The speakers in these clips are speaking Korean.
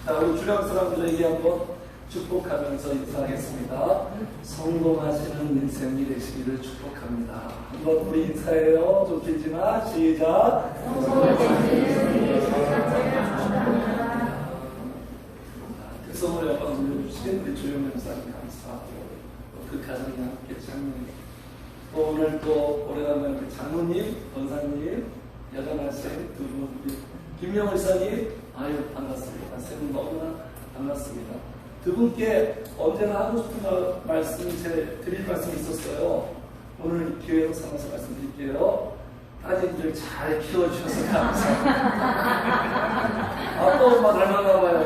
자, 우리 주변 사람들에게 한번 축복하면서 인사하겠습니다. 성공하시는 인생이 되시기를 축복합니다. 한번 우리 인사해요. 좀 길지만 시작. 특성을 옆방 돌려주신 우리 주영 목사님 감사하고 그 가정이 함께 장로님 또 오늘 또 오래간만에 우리 장로님, 권사님, 여전하신 두 분 우리 김명호 이사님 아유 반갑습니다. 세 분 너무나 반갑습니다. 두 분께 언제나 하고 싶은 말씀 드릴 말씀이 있었어요. 오늘 기회로 삼아서 말씀드릴게요. 따님들 잘 키워주셔서 감사합니다. 아빠 엄마 닮았나 봐요.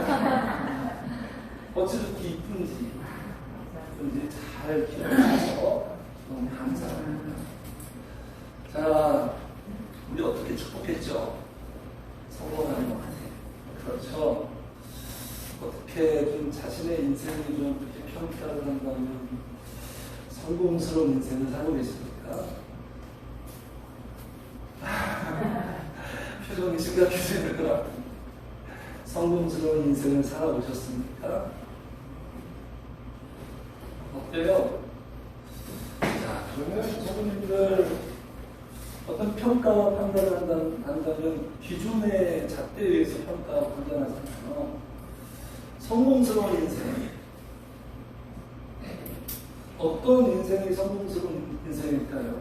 어찌 이렇게 이쁜지 잘 키워주셔서 너무 감사합니다. 자, 우리 어떻게 축복했죠? 성공하는 것 같아요. 그렇죠? 어떻게 좀 자신의 인생을 좀 그렇게 평가를 한다면 성공스러운 인생을 살고 계십니까? 표정이 심각해지는 것 같아요. 성공스러운 인생을 살아보셨습니까? 어때요? 자, 그러면 성도님들 어떤 평가와 판단을 한다면 기준의 잣대에 의해서 평가와 판단하잖아요. 성공스러운 인생. 어떤 인생이 성공스러운 인생일까요?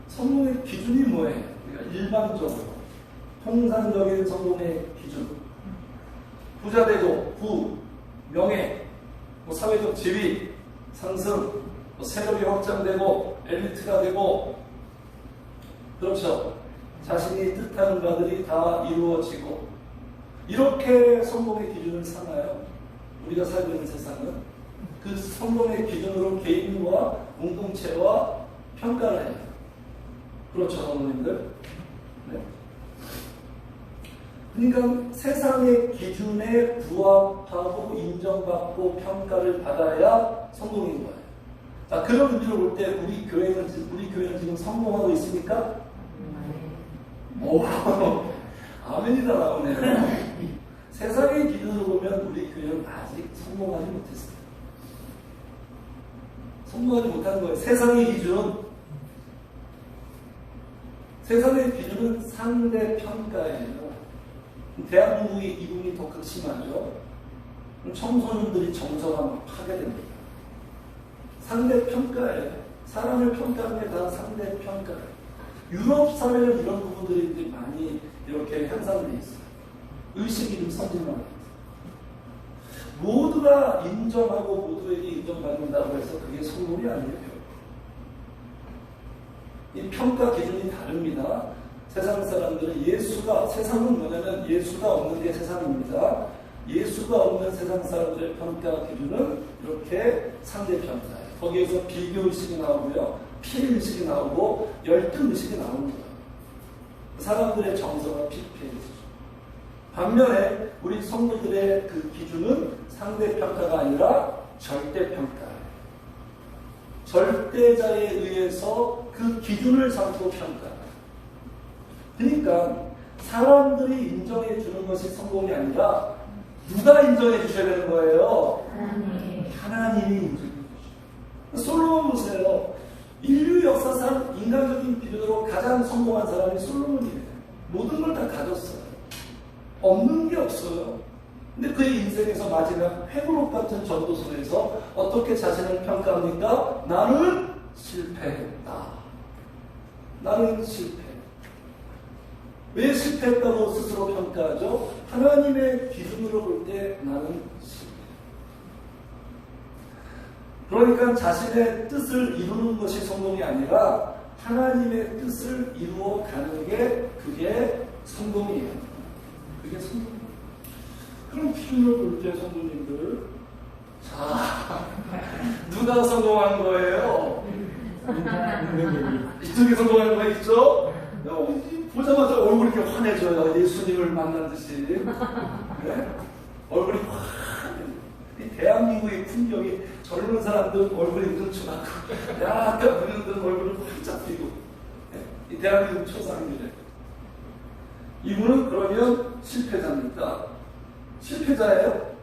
성공의 기준이 뭐예요? 그러니까 일반적으로 통상적인 성공의 기준. 부자 되고 부, 명예, 사회적 지위, 상승, 세력이 확장되고 엘리트가 되고 그렇죠. 자신이 뜻하는 바들이 다 이루어지고 이렇게 성공의 기준을 삼아요. 우리가 살고 있는 세상은 그 성공의 기준으로 개인과 공동체와 평가를 해요. 그렇죠, 성도님들? 네. 그러니까 세상의 기준에 부합하고 인정받고 평가를 받아야 성공인 거예요. 자, 그런 의미로 볼 때 우리 교회는 지금 성공하고 있습니까? 오, 아멘이다 나오네요. 세상의 기준으로 보면 우리 교회는 아직 성공하지 못했어요. 성공하지 못한 거예요. 세상의 기준은 상대 평가예요. 대한민국이 이 부분이 더 극심하죠. 청소년들이 정서가 막 파괴됩니다. 상대 평가예요. 사람을 평가하는 게 다 상대 평가예요. 유럽 사회는 이런 부분들이 많이 이렇게 형성되어 있어요. 의식이 좀 선진화가 있어요. 모두가 인정하고 모두에게 인정받는다고 해서 그게 성공이 아니에요. 이 평가 기준이 다릅니다. 세상 사람들은 세상은 뭐냐면 예수가 없는 게 세상입니다. 예수가 없는 세상 사람들의 평가 기준은 이렇게 상대평가예요. 거기에서 비교의식이 나오고요. 피해의식이 나오고 열등의식이 나오는 거예요. 사람들의 정서가 피폐해지죠. 반면에 우리 성도들의 그 기준은 상대평가가 아니라 절대평가예요. 절대자에 의해서 그 기준을 삼고 평가해요. 그러니까 사람들이 인정해 주는 것이 성공이 아니라 누가 인정해 주셔야 되는 거예요? 하나님이 인정해 주시죠. 솔로몬 보세요. 인류 역사상 인간적인 기준으로 가장 성공한 사람이 솔로몬이에요. 모든 걸 다 가졌어요. 없는 게 없어요. 근데 그의 인생에서 마지막 회고록 같은 전도서에서 어떻게 자신을 평가합니까? 나는 실패했다. 나는 실패. 왜 실패했다고 스스로 평가하죠? 하나님의 기준으로 볼 때 나는 실패. 그러니까 자신의 뜻을 이루는 것이 성공이 아니라 하나님의 뜻을 이루어 가는 게 그게 성공이에요. 그게 성공이에요. 그럼 기준으로 볼 때 성도님들, 자, 누가 성공한 거예요? 이쪽에 성공한 거 있죠? 보자마자 얼굴이 이렇게 환해져요. 예수님을 만난 듯이. 네? 얼굴이 이 대한민국의 풍경이 젊은 사람들 얼굴이 눈초라고 약간 부는들 얼굴이 활짝 피고 이 대한민국 초상이래. 이분은 그러면 실패자입니까? 실패자예요?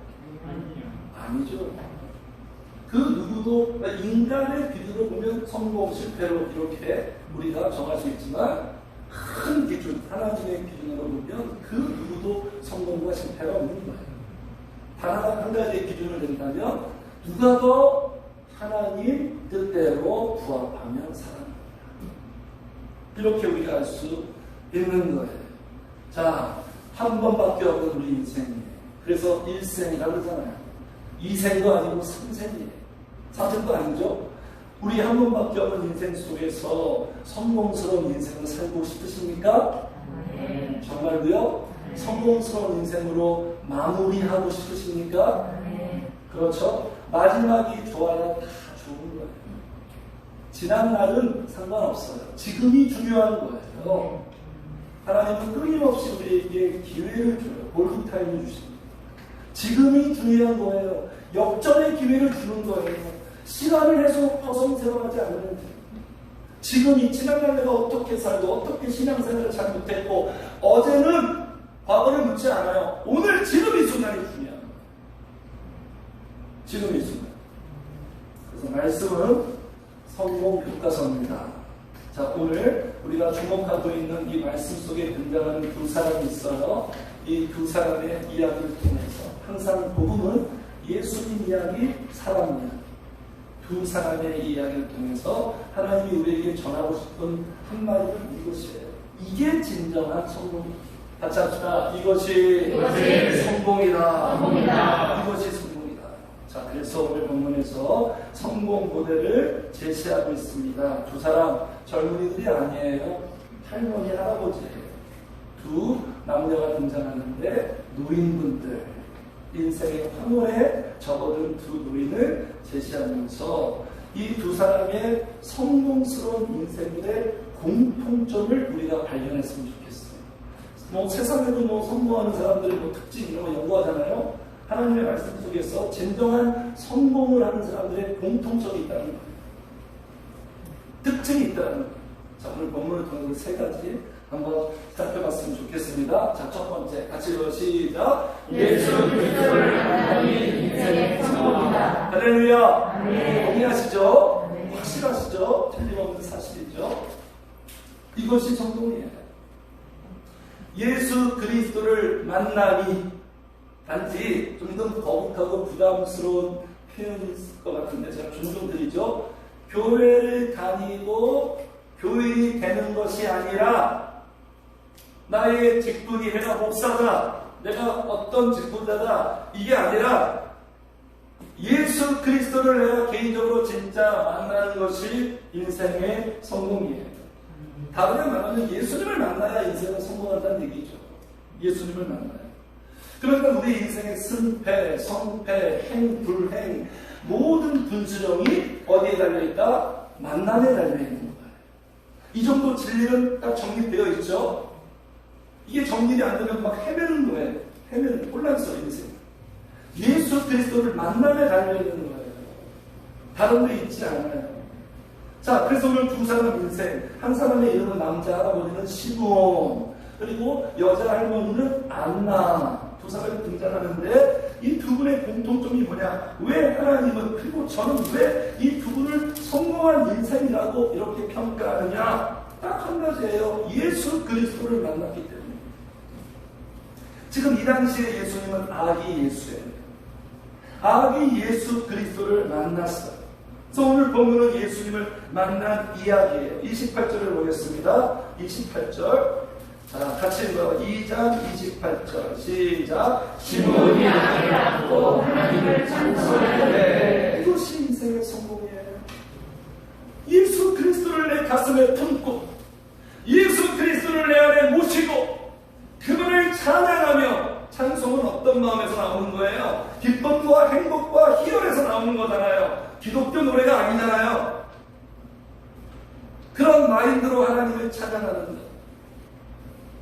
아니죠. 그 누구도 인간의 기준으로 보면 성공, 실패로 이렇게 우리가 정할 수 있지만 큰 기준, 하나님의 기준으로 보면 그 누구도 성공과 실패가 없는 거예요. 단 한 가지의 기준을 댄다면 누가 더 하나님 뜻대로 부합하면 사랑합니다. 이렇게 우리가 알 수 있는 거예요. 자, 한 번밖에 없는 우리 인생이에요. 그래서 일생이라고 그러잖아요. 이생도 아니고 삼생이에요. 사생도 아니죠. 우리 한 번밖에 없는 인생 속에서 성공스러운 인생을 살고 싶으십니까? 네. 정말로요? 네. 성공스러운 인생으로 마무리하고 싶으십니까? 네. 그렇죠? 마지막이 좋아야 다 좋은 거예요. 지난 날은 상관없어요. 지금이 중요한 거예요. 하나님은 끊임없이 우리에게 기회를 줘요. 골든타임을 주십니다. 지금이 중요한 거예요. 역전의 기회를 주는 거예요. 시간을 해서 허송세월하지 않으면 돼요. 지금이 지난날 내가 어떻게 살고 어떻게 신앙생활을 잘못했고 어제는 과거를 묻지 않아요. 오늘 지금 이 순간이 중요한 거예요. 지금 이 순간. 그래서 말씀은 성공 교과서입니다. 자, 오늘 우리가 주목하고 있는 이 말씀 속에 등장하는 두 사람이 있어요. 이 두 사람의 이야기를 통해서 항상 복음은 예수님 이야기, 사람 이야기. 두 사람의 이야기를 통해서 하나님이 우리에게 전하고 싶은 한마디는 이것이에요. 이게 진정한 성공이다. 같이 합시다. 이것이 성공이다. 이것이 성공이다. 자, 그래서 오늘 본문에서 성공 모델을 제시하고 있습니다. 두 사람 젊은이들이 아니에요. 할머니, 할아버지예요. 두 남녀가 등장하는데 노인분들, 인생의 황홀에 접어든 두 노인을 제시하면서 이 두 사람의 성공스러운 인생들의 공통점을 우리가 발견했으면 좋겠어요. 뭐 세상에도 뭐 성공하는 사람들의 뭐 특징 이런 거 연구하잖아요. 하나님의 말씀 속에서 진정한 성공을 하는 사람들의 공통점이 있다는 거예요. 특징이 있다는 거예요. 자, 오늘 본문을 통해서 세 가지 한번 살펴봤으면 좋겠습니다. 자, 첫 번째 같이 읽어 시작. 예수 그리스도를 만나니 인생의 성공이다. 할렐루야. 동의하시죠? 네. 확실하시죠? 틀림없는 사실이죠. 이것이 성공이에요. 예수 그리스도를 만나니 단지 좀 더 거북하고 부담스러운 표현일 것 같은데 제가 종종 드리죠. 교회를 다니고 교인이 되는 것이 아니라 나의 직분이 내가 목사다, 내가 어떤 직분자다, 이게 아니라 예수 그리스도를 내가 개인적으로 진짜 만나는 것이 인생의 성공이에요. 다르게 말하면 예수님을 만나야 인생은 성공한다는 얘기죠. 예수님을 만나야. 그러니까 우리 인생의 승패, 성패, 행, 불행 모든 분수령이 어디에 달려있다? 만남에 달려있는 거예요. 이 정도 진리는 딱 정립되어 있죠. 이게 정립이 안 되면 막 헤매는 거예요. 헤매는 혼란스러운 인생. 예수 그리스도를 만남에 달려있는 거예요. 다른 데 있지 않아요. 자, 그래서 오늘 두 사람 인생, 한 사람의 이름은 남자 할아버지는 시몬, 그리고 여자 할머니는 안나. 두 사람이 등장하는데 이 두 분의 공통점이 뭐냐? 왜 하나님은, 그리고 저는 왜 이 두 분을 성공한 인생이라고 이렇게 평가하느냐? 딱 한 가지예요. 예수 그리스도를 만났기 때문에. 지금 이 당시에 예수님은 아기 예수예요. 아기 예수 그리스도를 만났어요. 그래서 오늘 본문은 예수님을 만난 이야기예요. 28절을 보겠습니다. 28절. 자, 같이 읽어요. 2장 28절 시작. 시몬이 아니라고 하나님을 찬송하되. 이것이 인생의 성공이에요. 예수 그리스도를 내 가슴에 품고 예수 그리스도를 내 안에 모시고 그분을 찬양하며, 찬송은 어떤 마음에서 나오는 거예요? 기쁨과 행복과 희열에서 나오는 거잖아요. 기독교 노래가 아니잖아요. 그런 마인드로 하나님을 찬양하는 것.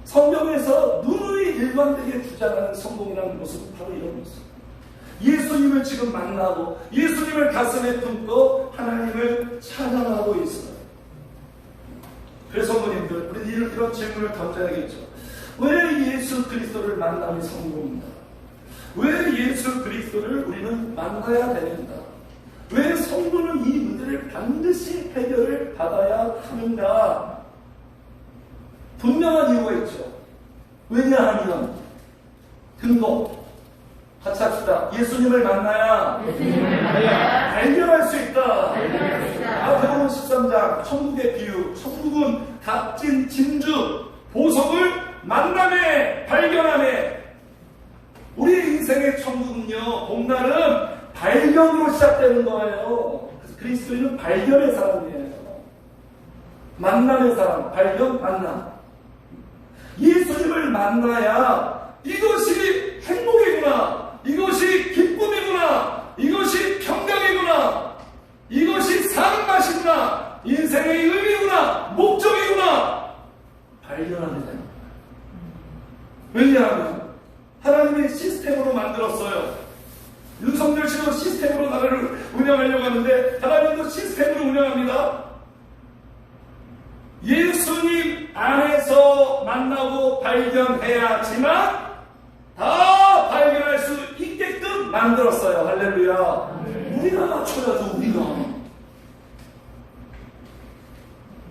성경에서 누누이 일관되게 주장하는 성공이라는 모습은 바로 이런 모습. 예수님을 지금 만나고 예수님을 가슴에 품고 하나님을 찬양하고 있어요. 그래서 성도님들, 우리 이런 질문을 던져야겠죠. 왜 예수 그리스도를 만남이 성공인가? 왜 예수 그리스도를 우리는 만나야 되는가? 왜 성도는 이 문제를 반드시 해결을 받아야 하는가? 분명한 이유가 있죠. 왜냐하면 근거 같이 합시다. 예수님을 만나야 발견할 수 있다. 마태복음 13장 천국의 비유. 천국은 값진 진주 보석을 만남에 발견함에. 우리 인생의 천국은요, 봄날은 발견으로 시작되는 거예요. 그래서 그리스도인은 발견의 사람이에요. 만남의 사람, 발견, 만남. 예수님을 만나야 이것이 행복이구나, 이것이 기쁨이구나, 이것이 평강이구나, 이것이 사는 맛이구나, 인생의 의미구나, 목적이구나 발견하게 됩니다. 왜냐하면 하나님의 시스템으로 만들었어요. 윤석열 씨도 시스템으로 나라를 운영하려고 하는데 하나님도 시스템으로 운영합니다. 예수님 안에서 만나고 발견해야지만 다 발견할 수 있게끔 만들었어요. 할렐루야. 우리가 맞춰야죠. 우리가.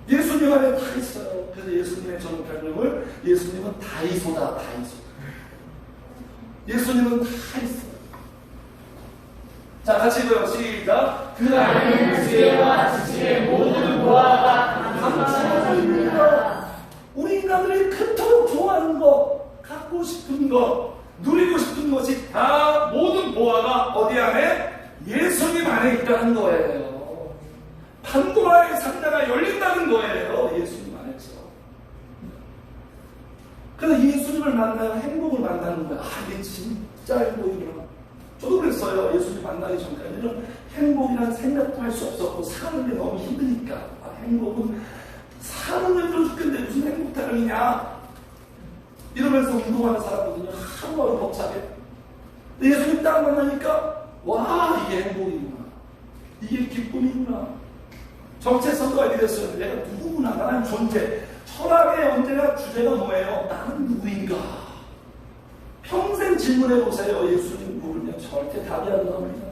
예수님 안에 다 있어요. 그래서 예수님의 저는 별명을 예수님은 다이소다. 다이소. 예수님은 다 있어요. 자, 같이 읽어요. 시작. 그 안에는 지혜와 지식의 모든 보화가 감춰져 있습니다. 우리 인간들이 그토록 좋아하는 것, 갖고 싶은 것, 누리고 싶은 것이 다 모든 보화가 어디 안에? 예수님 안에 있다는 거예요. 판도라의 상자가 열린다는 거예요. 예수님 안에서. 그래서 예수님을 만나야 행복을 만나는 거야. 아, 이게 진짜 행복이구나. 저도 그랬어요. 예수님 만나기 전까지는 행복이란 생각도 할 수 없었고 사는 게 너무 힘드니까. 아, 행복은 사는 게 힘들어 죽겠는데 무슨 행복 타령이냐 이러면서 운동하는 사람거든요. 하루 벅차게. 근데 예수님 딱 만나니까 와, 이게 행복이구나, 이게 기쁨이구나. 정체성도 알게 됐어요. 내가 누구구나, 나는 존재. 철학의 언제나 주제가 뭐예요? 나는 누구인가? 평생 질문해 보세요. 예수님 물으면 절대 답이 안 나옵니다.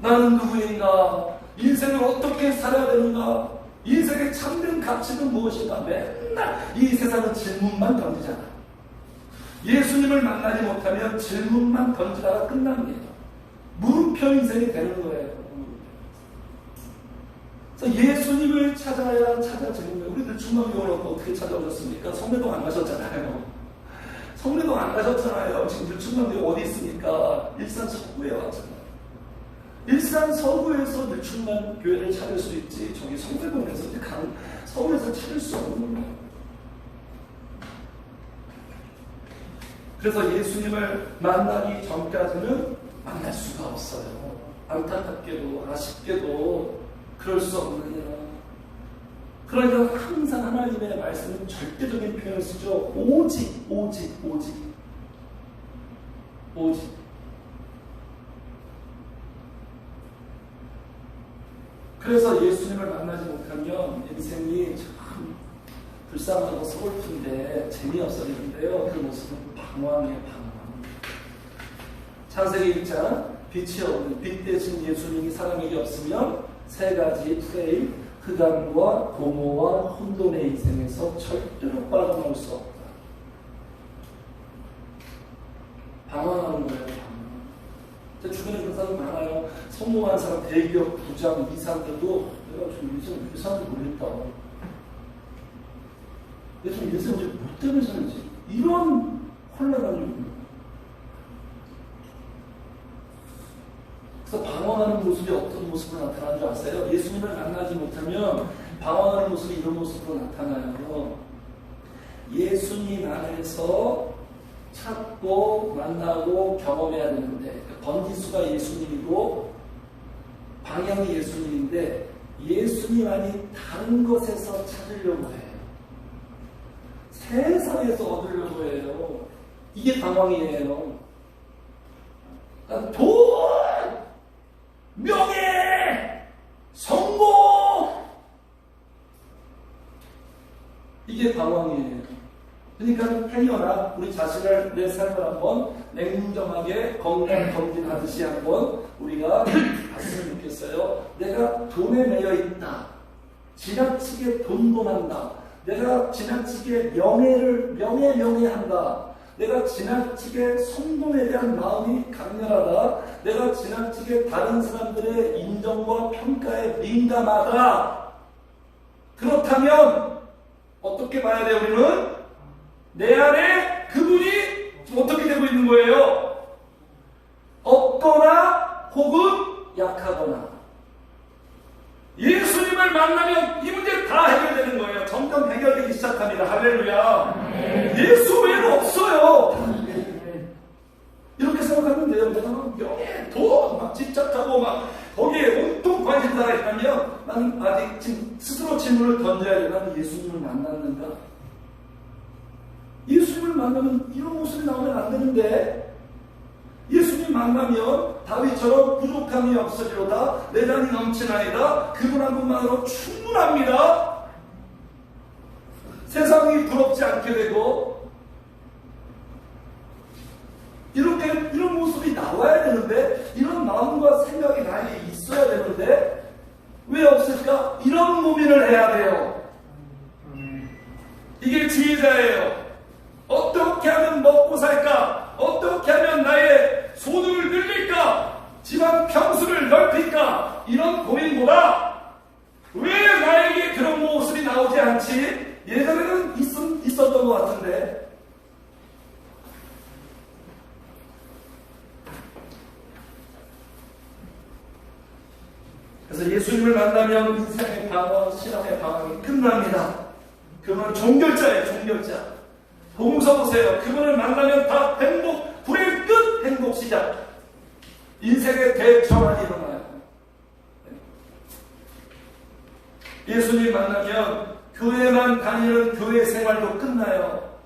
나는 누구인가? 인생을 어떻게 살아야 되는가? 인생의 참된 가치는 무엇인가? 맨날 이 세상은 질문만 던지잖아. 예수님을 만나지 못하면 질문만 던지다가 끝납니다. 물음표 인생이 되는 거예요. 그래서 예수님을 찾아야 찾아지는 거예요. 우리들 중앙교회를 어떻게 찾아오셨습니까? 성례동 안 가셨잖아요. 성례동 안 가셨잖아요. 지금 늘충만교회 어디 있습니까? 일산 서구에 왔잖아요. 일산 서구에서 늘충만 교회를 찾을 수 있지, 저기 성례동에서 서울에서 찾을 수 없는 거예요. 그래서 예수님을 만나기 전까지는 만날 수가 없어요. 안타깝게도 아쉽게도 그럴 수 없는 일이라. 그러니까 항상 하나님의 말씀은 절대적인 표현을 쓰죠. 오직, 오직, 오직, 오직. 그래서 예수님을 만나지 못하면 인생이 참 불쌍하고 서글픈데 재미없어지는데요. 그 모습은 방황이에요. 방황. 창세기 1장 빛이 없는, 빛 대신 예수님이 사람에게 없으면 세 가지 프레임, 흑암과 공허와 혼돈의 인생에서 절대로 빠져나올 수 없다. 방황하는 거예요. 방황. 제 주변에 그런 사람 많아요. 성공한 사람, 대기업 부장, 이사들도 내가 좀 인생 왜 사는지 모르겠다. 내가 좀 인생 뭐 때문에 사는지. 이런 혼란한 좀. 그래서 방황하는 모습이 어떤 모습으로 나타나는 줄 아세요? 예수님을 만나지 못하면 방황하는 모습이 이런 모습으로 나타나요. 예수님 안에서 찾고 만나고 경험해야 되는데, 번지수가 예수님이고 방향이 예수님인데 예수님 아닌 다른 것에서 찾으려고 해요. 세상에서 얻으려고 해요. 이게 방황이에요. 그러니까 돈, 명예, 성공, 이게 방황이에요. 그러니까 행여나 우리 자신을, 내 삶을 한번 냉정하게 건강 검진하듯이 한번 우리가 봤으면 좋겠어요. 내가 돈에 매여 있다. 지나치게 돈돈한다. 내가 지나치게 명예한다. 내가 지나치게 성공에 대한 마음이 강렬하다. 내가 지나치게 다른 사람들의 인정과 평가에 민감하다. 그렇다면 어떻게 봐야 돼요? 우리는 내 안에 그분이 어떻게 되고 있는 거예요? 없거나 혹은 약하거나. 예수님을 만나면 이 문제 다 해결되는 거예요. 점점 해결되기 시작합니다. 할렐루야. 예수 외에는 없어요. 이렇게 생각하면 돼요. 내가 막 명예, 돈, 막 집착하고 막 거기에 온통 관심사가 있다면 나는 아직 지금 스스로 질문을 던져야 돼. 나는 예수님을 만났는가? 예수님을 만나면 이런 모습이 나오면 안 되는데, 예수님 만나면 다윗처럼 부족함이 없으리로다, 내 잔이 넘치나이다, 그분 한 분만으로 충분합니다. 세상이 부럽지 않게 되고, 이런 모습이 나와야 되는데, 이런 마음과 생각이 나에게 있어야 되는데 왜 없을까? 이런 고민을 해야 돼요. 이게 지혜자예요. 어떻게 하면 먹고 살까? 어떻게 하면 나의 소득을 늘릴까? 집안 평수를 넓힐까? 이런 고민보다 왜 나에게 그런 모습이 나오지 않지? 예전에는 있었던 것 같은데. 그래서 예수님을 만나면 인생의 방황, 신앙의 방황이 끝납니다. 그분은 종결자예요. 종결자. 복음서 보세요. 그분을 만나면 다 행복, 불의 끝, 행복 시작. 인생의 대전환이 일어나요. 예수님 만나면 교회만 다니는 교회 생활도 끝나요.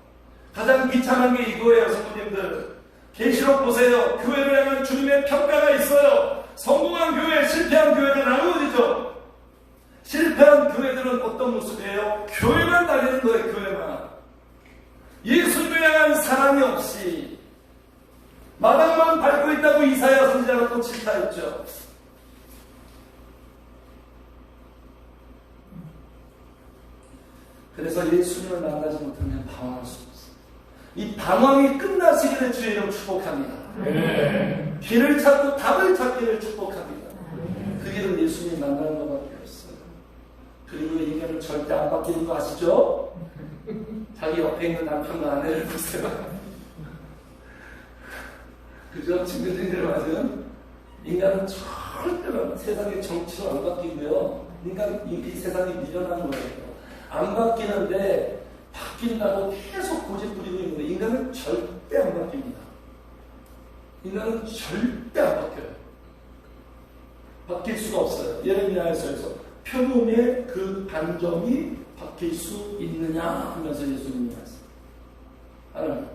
가장 비참한 게 이거예요, 성도님들. 계시록 보세요. 교회를 향한 주님의 평가가 있어요. 성공한 교회, 실패한 교회가 나누어지죠. 실패한 교회들은 어떤 모습이에요? 교회만 다니는 거예요, 교회만. 예수님을 향한 사랑이 없이 마당만 밟고 있다고 이사야 선지자가 또 질타했죠. 그래서 예수님을 만나지 못하면 방황할 수 없어요. 이 방황이 끝나시기를 주의 이름 축복합니다. 네. 길을 찾고 답을 찾기를 축복합니다. 그 길은 예수님 만나는 것밖에 없어요. 그리고 이 인간은 절대 안 바뀌는 거 아시죠? 자기 옆에 있는 남편과 아내를 보세요. 그죠? 친구들이 맞은 인간은 절대로 세상의 정치로 안 바뀌고요. 인간 이 세상이 미련한 거예요. 안 바뀌는데 바뀐다고 계속 고집 부리고 있는 거예요. 인간은 절대 안 바뀝니다. 인간은 절대 안 바뀌어요. 바뀔 수가 없어요. 예레미야에서 표범의 그 반점이 바뀔 수 있느냐 하면서 예수님이 말씀. 하나님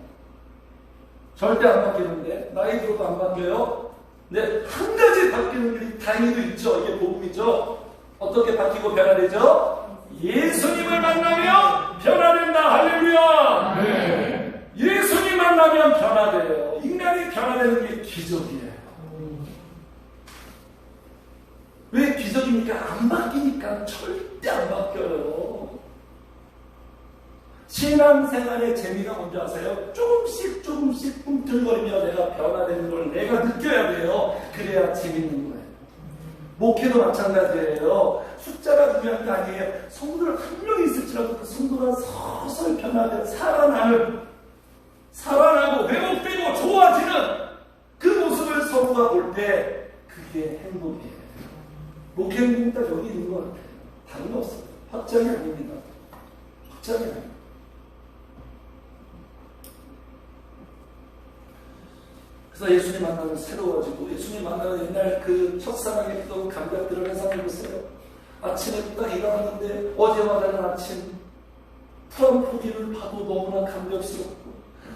절대 안 바뀌는데 나이 들어도 안 바뀌어요. 근데 한 가지 바뀌는 일이 다행히도 있죠. 이게 복음이죠. 어떻게 바뀌고 변화되죠? 예수님을 만나면 변화된다. 할렐루야. 네. 예수님 만나면 변화돼요. 인간이 변화되는 게 기적이에요. 왜 기적입니까? 안 바뀌니까. 절대 안 바뀌어요. 신앙생활의 재미가 뭔지 아세요? 조금씩 꿈틀거리며 내가 변화되는 걸 내가 느껴야 돼요. 그래야 재밌는 거예요. 목회도 마찬가지예요. 숫자가 중요한 게 아니에요. 성도를 한 명 있을지라도 그 성도가 서서히 변화되어 살아나고 회복되고 좋아지는 그 모습을 서로가 볼 때 그게 행복이에요. 목회 행복이 딱 여기 있는 것 같아요. 다른 거 없어요. 확장이 아닙니다. 확장이 아닙니다. 그래서 예수님 만나면 새로워지고, 예수님 만나면 옛날 그 첫사랑의 또 감각들을 회상해보세요. 아침에 딱 일어났는데 어제와 다른 아침 트럼프기를 봐도 너무나 감격스럽고,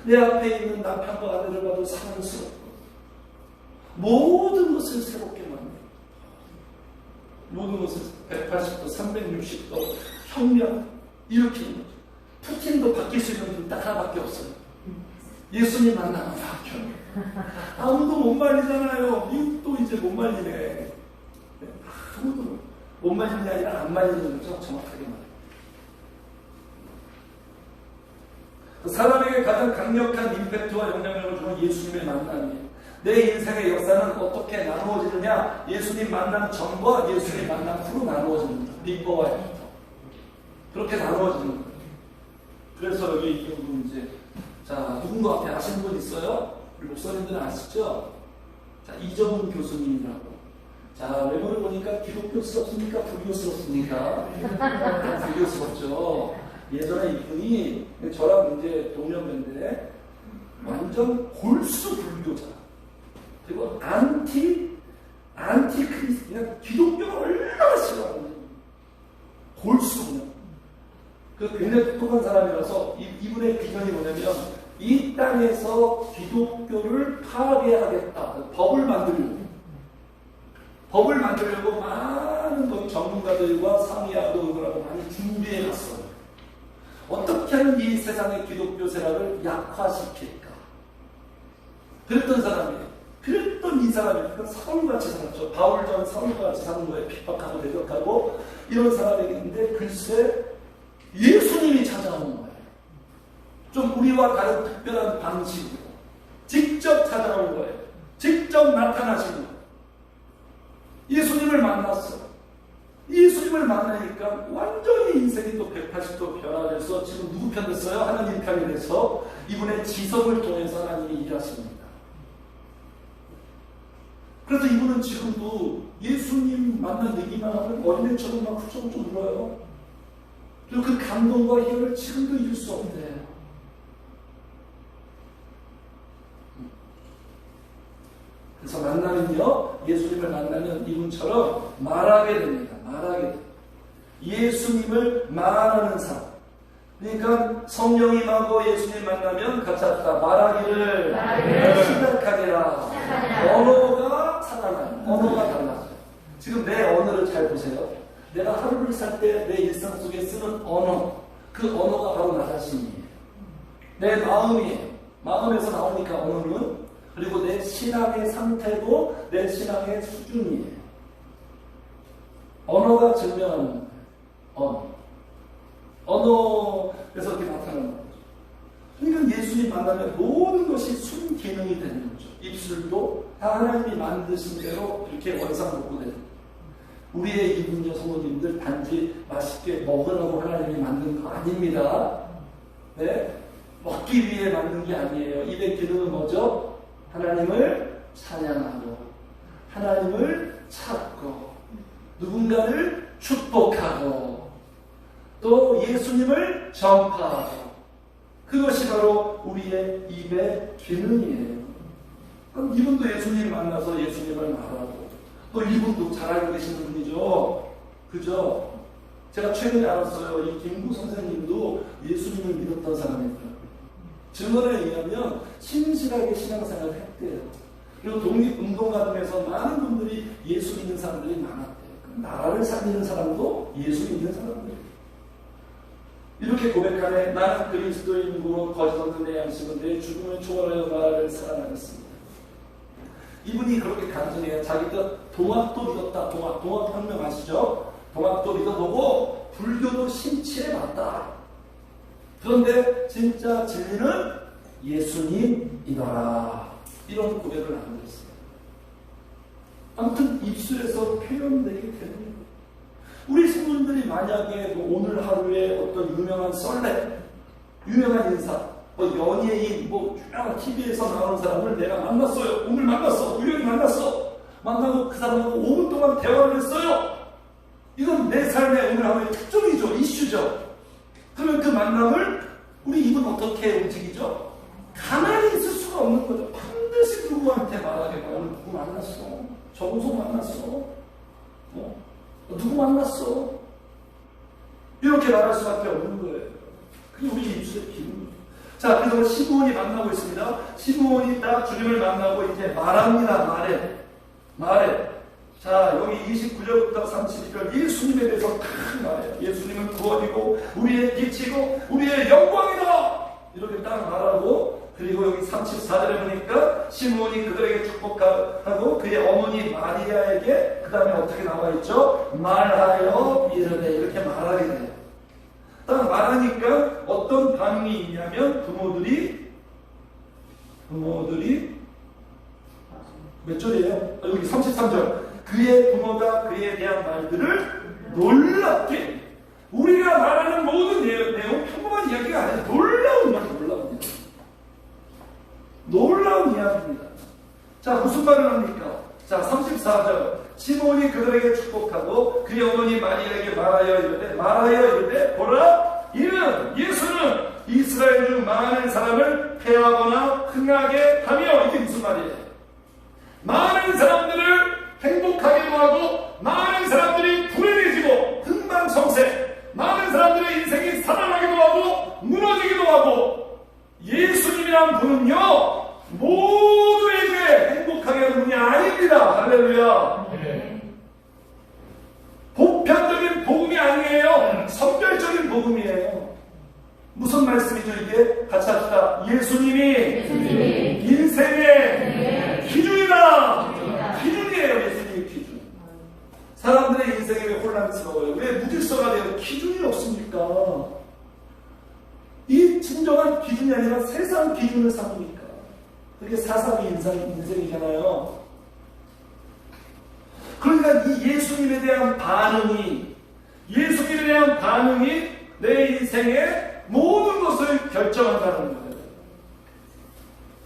내 앞에 있는 남편과 아내를 봐도 사랑스럽고, 모든 것을 새롭게 만나요. 모든 것을 180도 360도 혁명 일으키는 거죠. 푸틴도 바뀔 수 있는 분 딱 하나밖에 없어요. 예수님 만나면 바뀌어요. 아무도 못 말리잖아요. 미국도 이제 못 말리네. 아무도 못 말리는 게 아니라 안 말리는 거죠. 정확하게 말해요. 사람에게 가장 강력한 임팩트와 영향력을 주는 예수님의 만남이에요. 내 인생의 역사는 어떻게 나누어지느냐? 예수님 만남 전과 예수님 만남 후로 나누어지는 거죠. 비포와 애프터. 그렇게 나누어지는 거예요. 그래서 여기 이 부분 이제, 자, 누군가 앞에 아시는 분 있어요? 우리 목사님들은 아시죠? 자, 이정훈 교수님이라고. 자, 외모를 보니까 기독교스럽습니까? 불교스럽습니까? 불교스럽죠. 예전에 이분이 저랑 이제 동년배인데 완전 골수 불교자. 그리고 안티크리스트, 그냥 기독교가 얼마나 싫어하는지. 골수 그냥. 그 굉장히 똑똑한 사람이라서 이분의 비전이 뭐냐면 이 땅에서 기독교를 파괴하겠다. 법을 만들려고 많은 전문가들과 상의하고 그러고 많이 준비해 갔어요. 어떻게 하면 이 세상의 기독교 세력을 약화시킬까? 그랬던 사람이에요. 그랬던 이 사람이 사울같이 살았죠. 바울전 사울같이 사는 거에 핍박하고 대적하고 이런 사람이었는데 글쎄 예수님이 찾아오는 거예요. 좀 우리와 다른 특별한 방식으로 직접 찾아오는 거예요. 직접 나타나신 거예요. 예수님을 만났어요. 예수님을 만나니까 완전히 인생이 또 180도 변화돼서 지금 누구 편 됐어요? 하나님 편이 돼서 이분의 지성을 통해서 하나님이 일하십니다. 그래서 이분은 지금도 예수님 만난 얘기만 하면 어린애처럼 막 훌쩍훌쩍 울어요. 그리고 그 감동과 희열을 지금도 잊을 수 없대요. 그래서 만나면요, 예수님을 만나면 이분처럼 말하게 됩니다. 말하게 됩니다. 예수님을 말하는 사람. 그러니까 성령이 임하고 예수님 만나면 같이 합시다. 말하기를 시작하리라. 언어가 살아나요. 언어가 달라져요. 지금 내 언어를 잘 보세요. 내가 하루를 살 때 내 일상 속에 쓰는 언어, 그 언어가 바로 나 자신이에요. 내 마음이에요. 마음에서 나오니까 언어는, 그리고 내 신앙의 상태도 내 신앙의 수준이에요. 언어가 증명하는 언어. 언어에서 이렇게 나타나는 거죠. 그러니까 예수님 만나면 모든 것이 순기능이 되는 거죠. 입술도 다 하나님이 만드신 대로 이렇게 원상복구되는 거죠. 우리의 이분녀 성도님들 단지 맛있게 먹으라고 하나님이 만든 거 아닙니다. 네? 먹기 위해 만든 게 아니에요. 입의 기능은 뭐죠? 하나님을 찬양하고 하나님을 찾고 누군가를 축복하고 또 예수님을 전파하고, 그것이 바로 우리의 입의 기능이에요. 그럼 이분도 예수님 만나서 예수님을 말하고, 또 이분도 잘 알고 계시는 분이죠. 그죠? 제가 최근에 알았어요. 이 김구 선생님도 예수님을 믿었던 사람이더라고요. 증언에 의하면 신실하게 신앙생활을 했대요. 그리고 독립운동가 중에서 많은 분들이 예수 믿는 사람들이 많았대요. 나라를 살리는 사람도 예수 믿는 사람들이에요. 이렇게 고백하네. 나는 그리스도인으로 거짓 없는 내 양심은 내 죽음을 초월하여 나를 사랑하겠습니다. 이분이 그렇게 간증해요. 자기가 동학도 믿었다. 동학혁명 아시죠? 동학도 믿어보고 불교도 심취해봤다. 그런데 진짜 진리는 예수님이더라. 이런 고백을 남겼어요. 아무튼 입술에서 표현되게 되는 거예요. 우리 신분들이 만약에 오늘 하루에 어떤 유명한 썰레, 유명한 인사, 연예인, 유명한 TV에서 나오는 사람을 내가 만났어요. 오늘 만났어. 우연히 만났어. 만나고 그 사람하고 5분 동안 대화를 했어요. 이건 내 삶의 오늘 하루의 특종이죠. 이슈죠. 그러면 그 만남을 우리 입은 어떻게 움직이죠? 가만히 있을 수가 없는 거죠. 반드시 누구한테 말하게. 오늘 누구 만났어? 정소 만났어? 누구 만났어? 이렇게 말할 수밖에 없는 거예요. 그게 우리 입술의 기분이에요. 자, 그래서 시므온이 만나고 있습니다. 시므온이 딱 주님을 만나고 이제 말합니다. 말해. 자, 여기 29절부터 32절 예수님에 대해서 큰 말이에요. 예수님은 구원이고 우리의 빛이고 우리의 영광이다 이렇게 딱 말하고, 그리고 여기 34절에 보니까 시므온이 그들에게 축복하고 그의 어머니 마리아에게 그 다음에 어떻게 나와있죠? 말하여 이르되 이렇게 말하게 돼요. 딱 말하니까 어떤 반응이 있냐면 부모들이 몇 절이에요? 여기 33절. 그의 부모가 그에 대한 말들을 놀랍게, 우리가 말하는 모든 내용 평범한 이야기가 아니라 놀라운 이야기, 놀라운 이야기입니다. 자, 무슨 말을 합니까? 자, 34절. 시므온이 그들에게 축복하고 그의 어머니 마리아에게 말하여 이르되 보라, 이는 예수는 이스라엘 중 많은 사람을 패하거나 흥하게 하며, 이게 무슨 말이에요? 많은 사람들을 행복하게도 하고 많은 사람들이 불행해지고 흥망성쇠, 많은 사람들의 인생이 살아나기도 하고 무너지기도 하고, 예수님이란 분은요 모두에게 행복하게 하는 분이 아닙니다. 할렐루야. 보편적인 복음이 아니에요. 선별적인 복음이에요. 무슨 말씀이죠 이게? 같이 합시다. 예수님이 인생의 기준이다. 기준이에요. 예수님의 기준. 사람들의 인생이 왜 혼란스러워요? 왜 무질서가 돼요? 기준이 없습니까? 이 진정한 기준이 아니라 세상 기준을 삼으니까. 그게 사상의 인생이잖아요. 그러니까 이 예수님에 대한 반응이 내 인생의 모든 것을 결정한다는 거예요.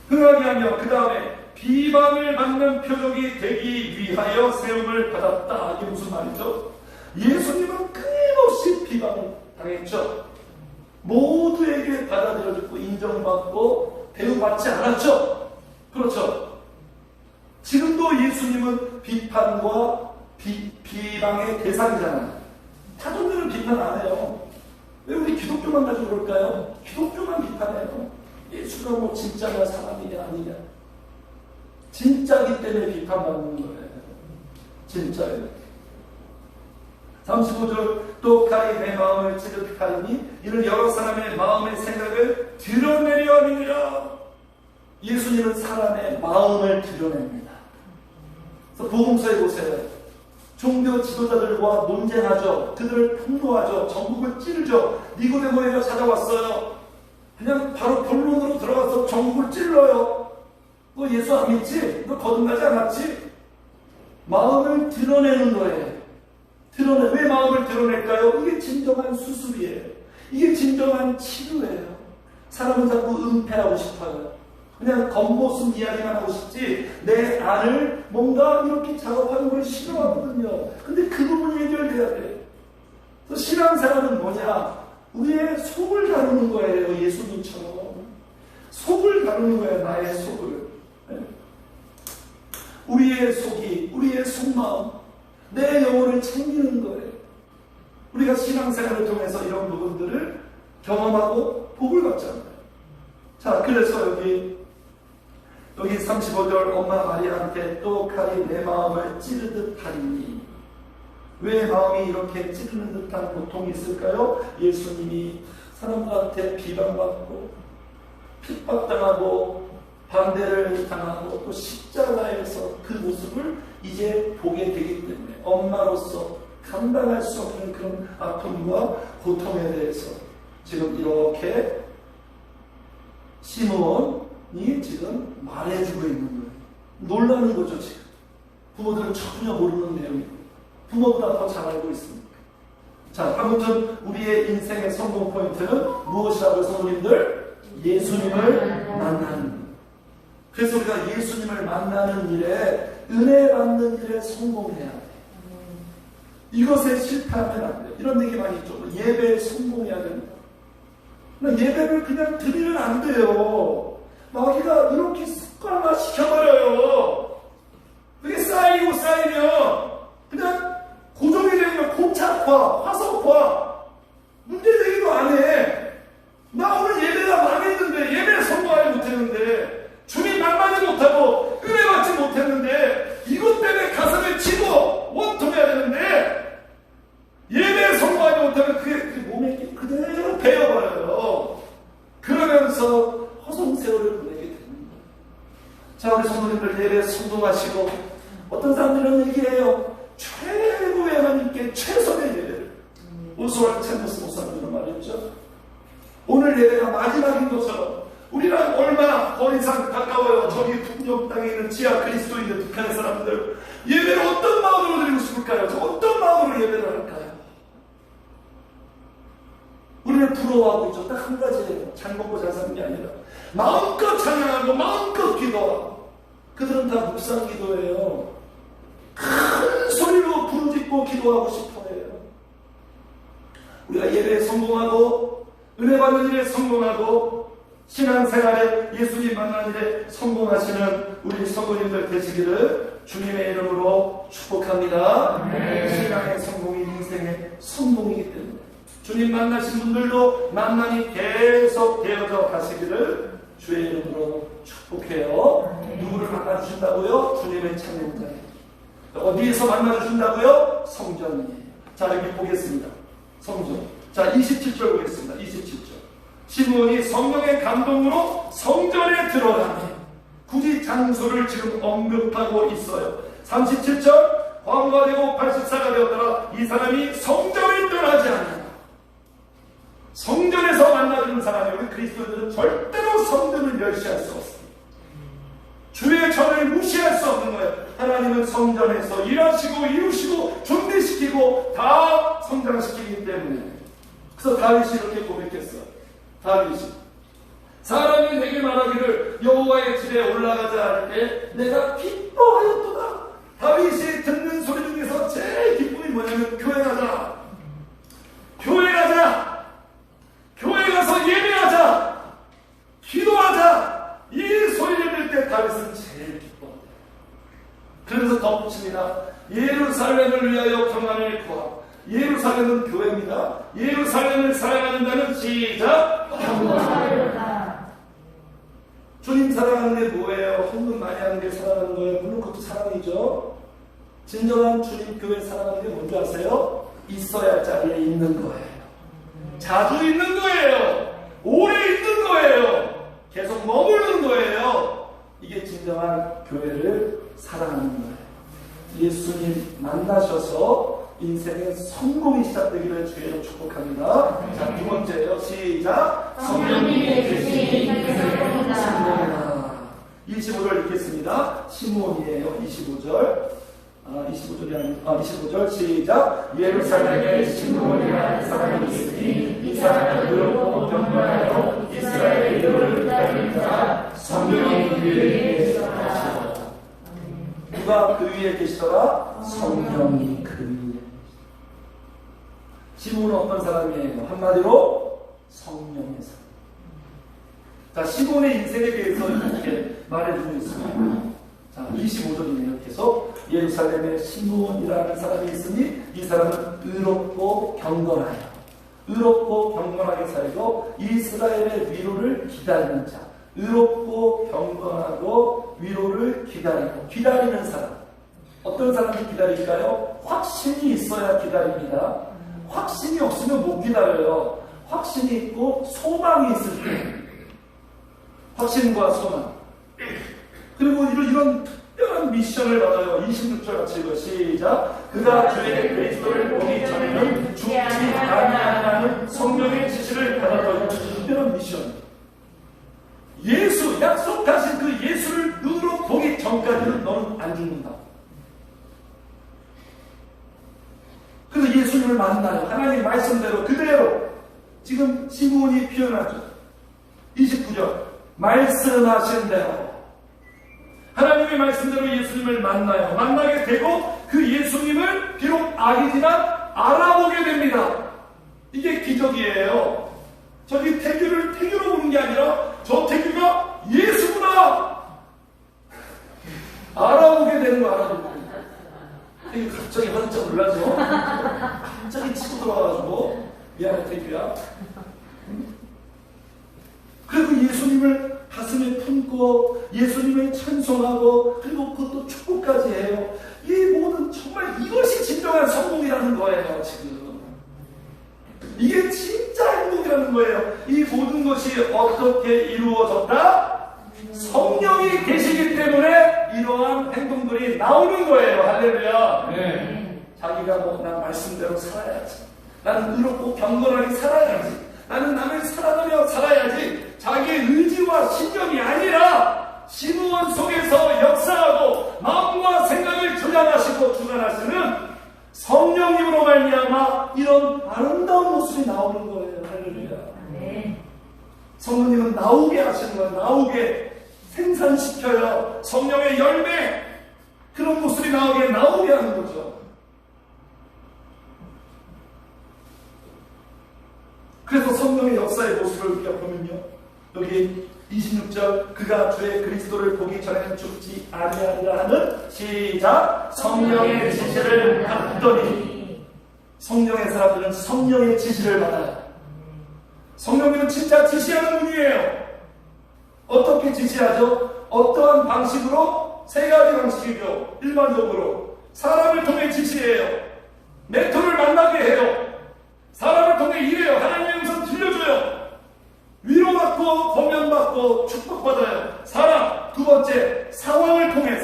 흥하게 하며 그 다음에 비방을 받는 표적이 되기 위하여 세움을 받았다. 이게 무슨 말이죠? 예수님은 끊임없이 비방을 당했죠. 모두에게 받아들여지고 인정받고 대우받지 않았죠. 그렇죠. 지금도 예수님은 비판과 비방의 대상이잖아요. 타종들은 비판 안 해요. 왜 우리 기독교만 가지고 그럴까요? 기독교만 비판해요. 예수가 뭐 진짜냐 사람이냐 아니냐. 진짜기 때문에 비판받는 거예요. 진짜예요. 35절. 또 칼이 내 마음을 찌르하리니 이는 여러 사람의 마음의 생각을 드러내려 함이니라. 예수님은 사람의 마음을 드러냅니다. 그래서 복음서에 보세요. 종교 지도자들과 논쟁하죠. 그들을 폭로하죠. 전국을 찌르죠. 니고데모에게 찾아왔어요. 그냥 바로 본론으로 들어가서 전국을 찔러요. 너 예수 안 믿지? 너 거듭나지 않았지? 마음을 드러내는 거예요. 왜 마음을 드러낼까요? 이게 진정한 수술이에요. 이게 진정한 치료예요. 사람은 자꾸 은폐하고 싶어요. 그냥 겉모습 이야기만 하고 싶지 내 안을 뭔가 이렇게 작업하는 걸 싫어하거든요. 근데 그 부분이 해결돼야 돼요. 그래서 신앙생활은 뭐냐? 우리의 속을 다루는 거예요. 예수님처럼 속을 다루는 거예요. 나의 속을. 우리의 속이, 우리의 속마음, 내 영혼을 챙기는 거예요. 우리가 신앙생활을 통해서 이런 부분들을 경험하고 복을 받잖아요. 자, 그래서 여기 35절. 엄마 마리아한테 또 칼이 내 마음을 찌르듯 하리니. 왜 마음이 이렇게 찌르는 듯한 고통이 있을까요? 예수님이 사람들한테 비방받고 핍박당하고 반대를 당하고 또 십자가에서 그 모습을 이제 보게 되기 때문에 엄마로서 감당할 수 없는 그런 아픔과 고통에 대해서 지금 이렇게 시므온이 지금 말해주고 있는 거예요. 놀라는 거죠. 지금 부모들은 전혀 모르는 내용이고 부모보다 더 잘 알고 있습니다. 자, 아무튼 우리의 인생의 성공 포인트는 무엇이라고 성도님들? 예수님을 만나는 것. 그래서 우리가 예수님을 만나는 일에, 은혜 받는 일에 성공해야 돼. 이것에 실패하면 안 돼. 이런 얘기 많이 있죠. 예배에 성공해야 된다. 예배를 그냥 드리면 안 돼요. 마귀가 이렇게 습관화 시켜버려요. 그게 쌓이고 쌓이면 그냥 고정이 되면 고착화, 화석화, 문제되기도 안 해. 나 오늘 예배가 망했는데, 예배에 성공하지 못했는데, 주님 만나지 못하고 은혜 받지 못했는데 이것 때문에 가슴을 치고 자, 우리 성도님들 예배 성공하시고, 어떤 사람들은 얘기해요. 최고의 하나님께 최선의 예배를. 오스왈드 챔버스 목사님은 말했죠. 오늘 예배가 마지막인 것처럼 우리랑 얼마나 더 이상 가까워요. 저기 북녘 땅에 있는 지하 그리스도인들, 북한의 사람들. 예배를 어떤 마음으로 드리고 싶을까요? 저 어떤 마음으로 예배를 할까요? 우리를 부러워하고 있죠. 딱 한 가지예요. 잘 먹고 잘 사는 게 아니라 마음껏 찬양하고 마음껏 기도하고. 그들은 다 묵상 기도예요. 큰 소리로 부르짖고 기도하고 싶어해요. 우리가 예배에 성공하고 은혜 받는 일에 성공하고 신앙생활에 예수님 만나는 일에 성공하시는 우리 성도님들 되시기를 주님의 이름으로 축복합니다. 신앙의 성공이 인생의 성공이기 때문에 주님 만나신 분들도 만남이 계속 되어져 가시기를 주의 이름으로 축복해요. 누구를 만나주신다고요? 주님의 찬양자예요. 어디에서 만나주신다고요? 성전이에요. 자, 여기 보겠습니다. 성전. 자, 27절 보겠습니다. 27절. 시므온이 성령의 감동으로 성전에 들어가니, 굳이 장소를 지금 언급하고 있어요. 37절. 광부가 되고 84가 되었더라. 이 사람이 성전을 떠나지 않는다. 성전에서 만나주는 사람이, 우리 그리스도인들은 절대로 성전을 멸시할 수 없습니다. 주의 전을 무시할 수 없는 거예요. 하나님은 성전에서 일하시고 이루시고 존귀시키고 다 성장시키기 때문에. 그래서 다윗이 이렇게 고백했어요. 다윗이 사람이 내게 말하기를 여호와의 집에 올라가자 할 때 내가 기뻐하였도다. 다윗이 듣는 소리 중에서 제일 기쁨이 뭐냐면 교회 가자. 교회 가자. 교회 가서 예배하자. 기도하자. 이 소리를 들 때 다윗은 제일 기뻐합니다. 그래서 덧붙입니다. 예루살렘을 위하여 평안을 구하라. 예루살렘은 교회입니다. 예루살렘을 사랑하는 자는 시작 평안하리로다. 주님 사랑하는 게 뭐예요? 헌금 많이 하는 게 사랑하는 거예요? 물론 그것도 사랑이죠. 진정한 주님 교회 사랑하는 게 뭔지 아세요? 있어야 할 자리에 있는 거예요. 자주 있는 거예요. 오래 있는 거예요. 계속 머무르는 거예요. 이게 진정한 교회를 사랑하는 거예요. 예수님 만나셔서 인생의 성공이 시작되기를 주의로 축복합니다. 자, 두 번째요. 시작. 성령님의 계시니 성공이다. 25절 읽겠습니다. 시므온이에요. 25절. 25절 시작. 예루살렘에 시므온이라는 사람이 있으니 이 사람은 의롭고 경건하여 이스라엘의 이름을 기다리는 자 성령이 그 위에 계시더라. 누가 그 위에 계시더라? 성령이 그 위에. 시므온은 어떤 사람이에요? 한마디로 성령의 사람. 자, 시므온의 인생에 대해서 이렇게 말해주고 있습니다. 자, 25절이네요. 계속 예루살렘에 시므온이라는 사람이 있으니 이 사람은 의롭고 경건하여, 의롭고 경건하게 살고 이스라엘의 위로를 기다리는 자. 의롭고 경건하고 위로를 기다리는 사람. 어떤 사람이 기다릴까요? 확신이 있어야 기다립니다. 확신이 없으면 못 기다려요. 확신이 있고 소망이 있을 때. 확신과 소망. 그리고 이런 특별한 미션을 받아요. 26절 같이 읽어. 시작. 그가 주의 그리스도를 보기 전에는 죽지 아니하는 성령의 지시를 받았던 특별한 미션. 예수, 약속하신 그 예수를 눈으로 보기 전까지는 너는 안 죽는다. 그래서 예수님을 만나요. 하나님 말씀대로 그대로. 지금 시므온이 표현하죠. 29절. 말씀하신 대로 하나님의 말씀대로 예수님을 만나요. 만나게 되고 그 예수님을 비록 악이지만 알아보게 됩니다. 이게 기적이에요. 저기 태규로 보는 게 아니라 저 태규가 예수구나 알아보게 되는 거. 알아보고 태규 갑자기 화들짝 놀라죠. 갑자기 치고 들어와가지고 미안해 태규야. 그리고 예수님을 가슴에 품고 예수님을 찬송하고 그리고 그것도 축복까지 해요. 이 모든 정말 이것이 진정한 성공이라는 거예요. 지금 이게 진짜 행복이라는 거예요. 이 모든 것이 어떻게 이루어졌다? 성령이 계시기 때문에 이러한 행동들이 나오는 거예요. 할렐루야. 네. 자기가 난 말씀대로 살아야지. 나는 의롭고 경건하게 살아야지. 나는 남을 사랑하며 살아야지. 자기의 의지와 신념이 아니라 심원 속에서 역사하고 마음과 생각을 조장하시고 주관하시는 성령님으로 말미암아 이런 아름다운 모습이 나오는 거예요. 할렐루야. 네. 성령님은 나오게 하시는 거예요. 나오게 생산시켜요. 성령의 열매 그런 모습이 나오게 하는 거죠. 그래서 성령의 역사의 모습을 우리가 보면요, 여기 26절 그가 주의 그리스도를 보기 전에는 죽지 아니하리라 하는 시작 성령의 지시를 받더니. 성령의 사람들은 성령의 지시를 받아요. 성령님은 진짜 지시하는 분이에요. 어떻게 지시하죠? 어떠한 방식으로? 세 가지 방식이죠. 일반적으로 사람을 통해 지시해요. 멘토를 만나게 해요. 사람을 통해 일해요. 하나님의 음성 들려줘요. 위로받고 권면받고 축복받아요. 사람. 두 번째, 상황을 통해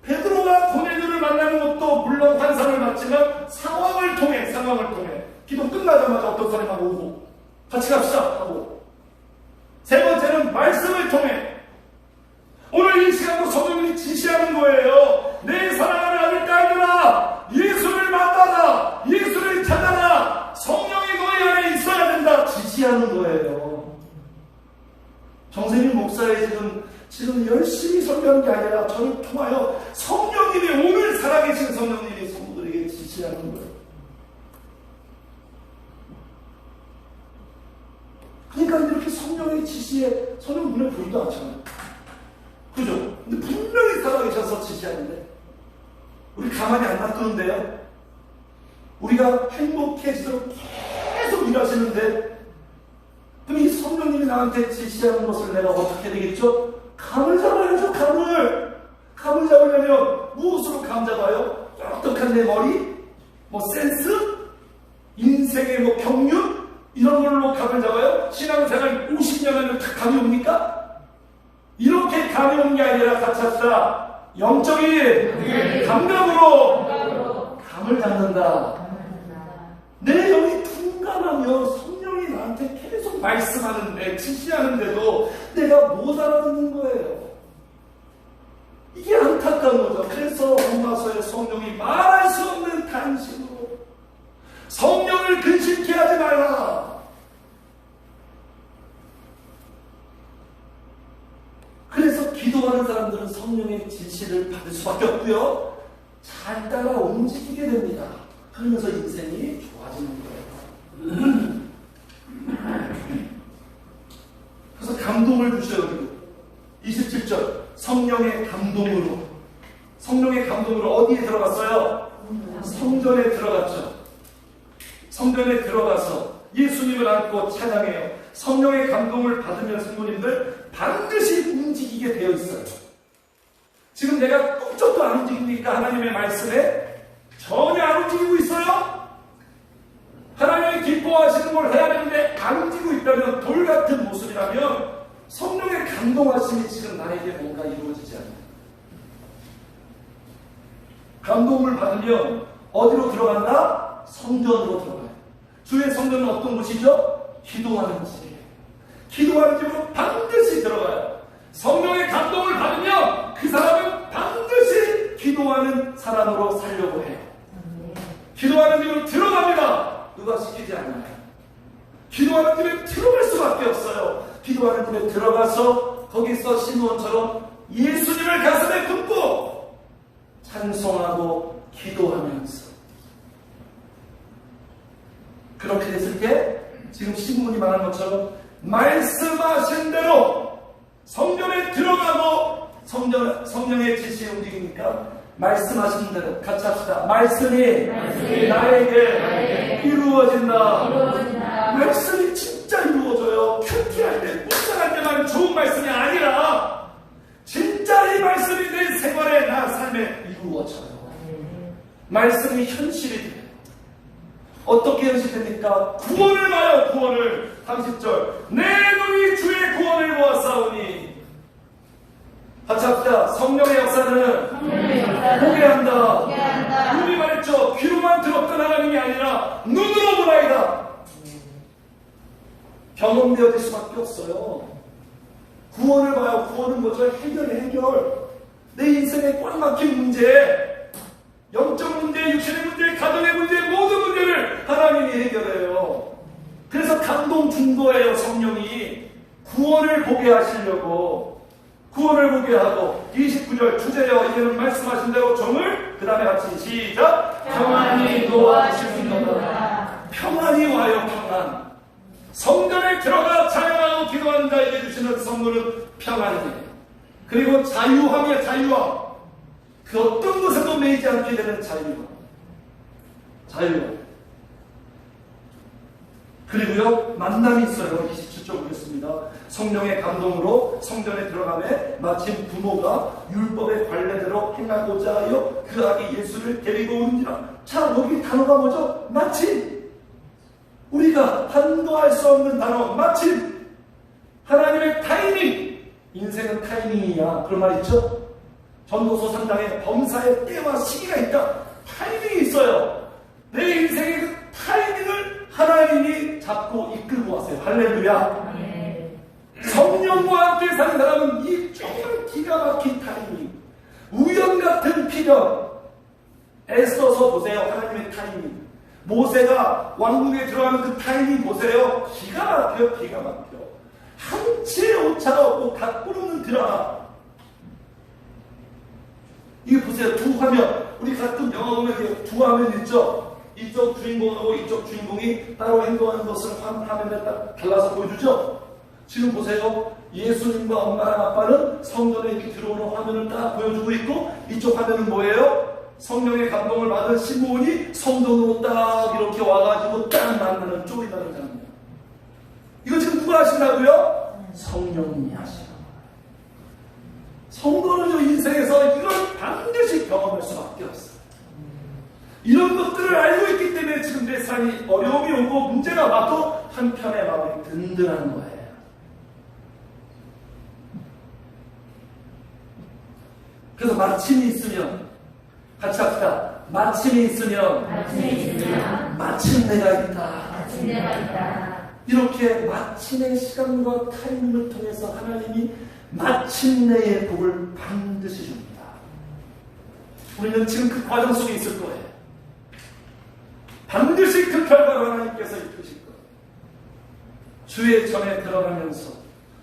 베드로가 고넬료를 만나는 것도 물론 환상을 받지만 상황을 통해 기도 끝나자마자 어떤 사람하고 오고 같이 갑시다 하고. 세 번째는 말씀을 통해. 오늘 이 시간도 성령님이 지시하는 거예요. 내 사랑하는 아들 딸들아, 예수를 만나라, 예수를 찾아라, 성령이 너희 안에 있어야 된다, 지시하는 거예요. 정세민 목사의 지금 열심히 설교하는 게 아니라 저를 통하여 성령님이, 오늘 살아계신 성령님이 성도들에게 지시하는 거예요. 그러니까 이렇게 성령의 지시에 저는 눈에 보이도 않잖아요. 그죠? 근데 분명히 살아계셔서 지시하는데 우리 가만히 안 놔두는데요. 우리가 행복해지도록 계속 일하시는데, 그럼 이 성령님이 나한테 지시하는 것을 내가 어떻게 되겠죠? 감을 잡아야죠. 감을 잡으려면 무엇으로 감 잡아요? 똑똑한 내 머리? 센스? 인생의 경륜? 이런 걸로 감을 잡아요? 신앙생활 50년 하면 다 감이 옵니까? 이렇게 감이 온 게 아니라 같이 합시다. 영적인 감각으로 감을 잡는다. 내 영이 둔감하며 성령이 나한테 계속 말씀하는데, 지시하는데도 내가 못 알아듣는 거예요. 이게 안타까운 거죠. 그래서 로마서의 성령이 말할 수 없는 탄식으로 성령을 근심케 하지 말라. 그래서 기도하는 사람들은 성령의 지시를 받을 수밖에 없고요, 잘 따라 움직이게 됩니다. 그러면서 인생이 좋아지는 거예요. 그래서 감동을 주셔요. 27절 성령의 감동으로 어디에 들어갔어요? 성전에 들어갔죠. 성전에 들어가서 예수님을 안고 찬양해요. 성령의 감동을 받으면 성도님들 반드시 움직이게 되어 있어요. 지금 내가 꿈쩍도 안 움직입니까? 하나님의 말씀에 전혀 안 움직이고 있어요? 하나님이 기뻐하시는 걸 해야 되는데 안 움직이고 있다면, 돌 같은 모습이라면 성령의 감동하심이 지금 나에게 뭔가 이루어지지 않아요. 감동을 받으면 어디로 들어간다? 성전으로 들어가요. 주의 성전은 어떤 곳이죠? 기도하는 집이에요. 기도하는 집으로 반드시 들어가요. 성령의 감동을 받으면 그 사람은 반드시 기도하는 사람으로 살려고 해요. 기도하는 집으로 들어갑니다. 누가 시키지 않아요. 기도하는 집에 들어갈 수밖에 없어요. 기도하는 집에 들어가서 거기서 시므온처럼 예수님을 가슴에 품고 찬송하고 기도하면서, 그렇게 됐을 때 지금 시므온이 말한 것처럼 말씀하신 대로 성전에 들어가고, 성령의 지시에 움직이니까 말씀하신 대로 같이 합시다. 말씀이 나에게 이루어진다. 말씀이 진짜 이루어져요. 큐티할 때, 묵상할 때만 좋은 말씀이 아니라 진짜 이 말씀이 내 생활에, 나 삶에 이루어져요. 말씀이 현실이 돼요. 어떻게 현실됩니까? 구원을 봐요. 30절 내 눈이 주의 구원을 보았사오니. 같이 합시다. 성령의 역사는 보게 한다. 우리 말했죠. 귀로만 들었던 하나님이 아니라 눈으로 보나이다. 경험되어질 수밖에 없어요. 구원을 봐요. 구원은 뭐죠? 해결. 내 인생의 꽉 막힌 문제, 영적 문제, 육신의 문제, 가정의 문제, 모든 문제를 하나님이 해결해요. 그래서 감동 중도예요. 성령이 구원을 보게 하시려고. 구원을 보게 하고. 29절 주제요. 이제는 말씀하신 대로 종을 그 다음에 같이 시작. 평안히 놓아주시는도다. 평안이 와요. 평안. 성전에 들어가 찬양하고 기도하는 자에게 주시는 선물은 평안이에요. 그리고 자유함이에요. 자유함. 그 어떤 것에도 매이지 않게 되는 자유함. 그리고요, 만남이 있어요. 27절 보겠습니다. 성령의 감동으로 성전에 들어가매 마침 부모가 율법의 관례대로 행하고자 하여 그 아기 예수를 데리고 오는지라. 자, 여기 단어가 뭐죠? 마침. 우리가 한도할 수 없는 단어, 마침. 하나님의 타이밍. 인생은 타이밍이야. 그런 말 있죠? 전도서 3장에 범사의 때와 시기가 있다. 타이밍이 있어요. 내 인생의 그 타이밍을 하나님이 잡고 이끌고 왔어요. 할렐루야. 성령과 함께 사는 사람은 이 정말 기가 막힌 타이밍, 우연 같은 필연. 애써서 보세요. 하나님의 타이밍. 모세가 왕궁에 들어가는 그 타이밍 보세요. 기가 막혀요. 기가 막혀. 한 치의 오차가 없고 갖고 없는 드라마. 이게 보세요. 두 화면. 우리 가끔 영화 보면 이렇게 두 화면 있죠? 이쪽 주인공하고 이쪽 주인공이 따로 행동하는 것을 화면에 딱 달라서 보여주죠? 지금 보세요. 예수님과 엄마랑 아빠는 성전에 이렇게 들어오는 화면을 딱 보여주고 있고, 이쪽 화면은 뭐예요? 성령의 감동을 받은 시므온이 성전으로 딱 이렇게 와가지고 딱 만나는 쪼이다는 장면. 이거 지금 누가 하신다고요? 성령님이 하시는 거예요. 성도는 인생에서 이걸 반드시 경험할 수밖에 없어요. 이런 것들을 알고 있기 때문에 지금 내 삶이 어려움이 오고 문제가 와도 한편의 마음이 든든한 거예요. 그래서 마침이 있으면, 같이 합시다. 마침이 있으면 마침내가 있다. 이렇게 마침의 시간과 타이밍을 통해서 하나님이 마침내의 복을 반드시 줍니다. 우리는 지금 그 과정 속에 있을 거예요. 반드시 그 결과를 하나님께서 이끄실 거예요. 주의 전에 들어가면서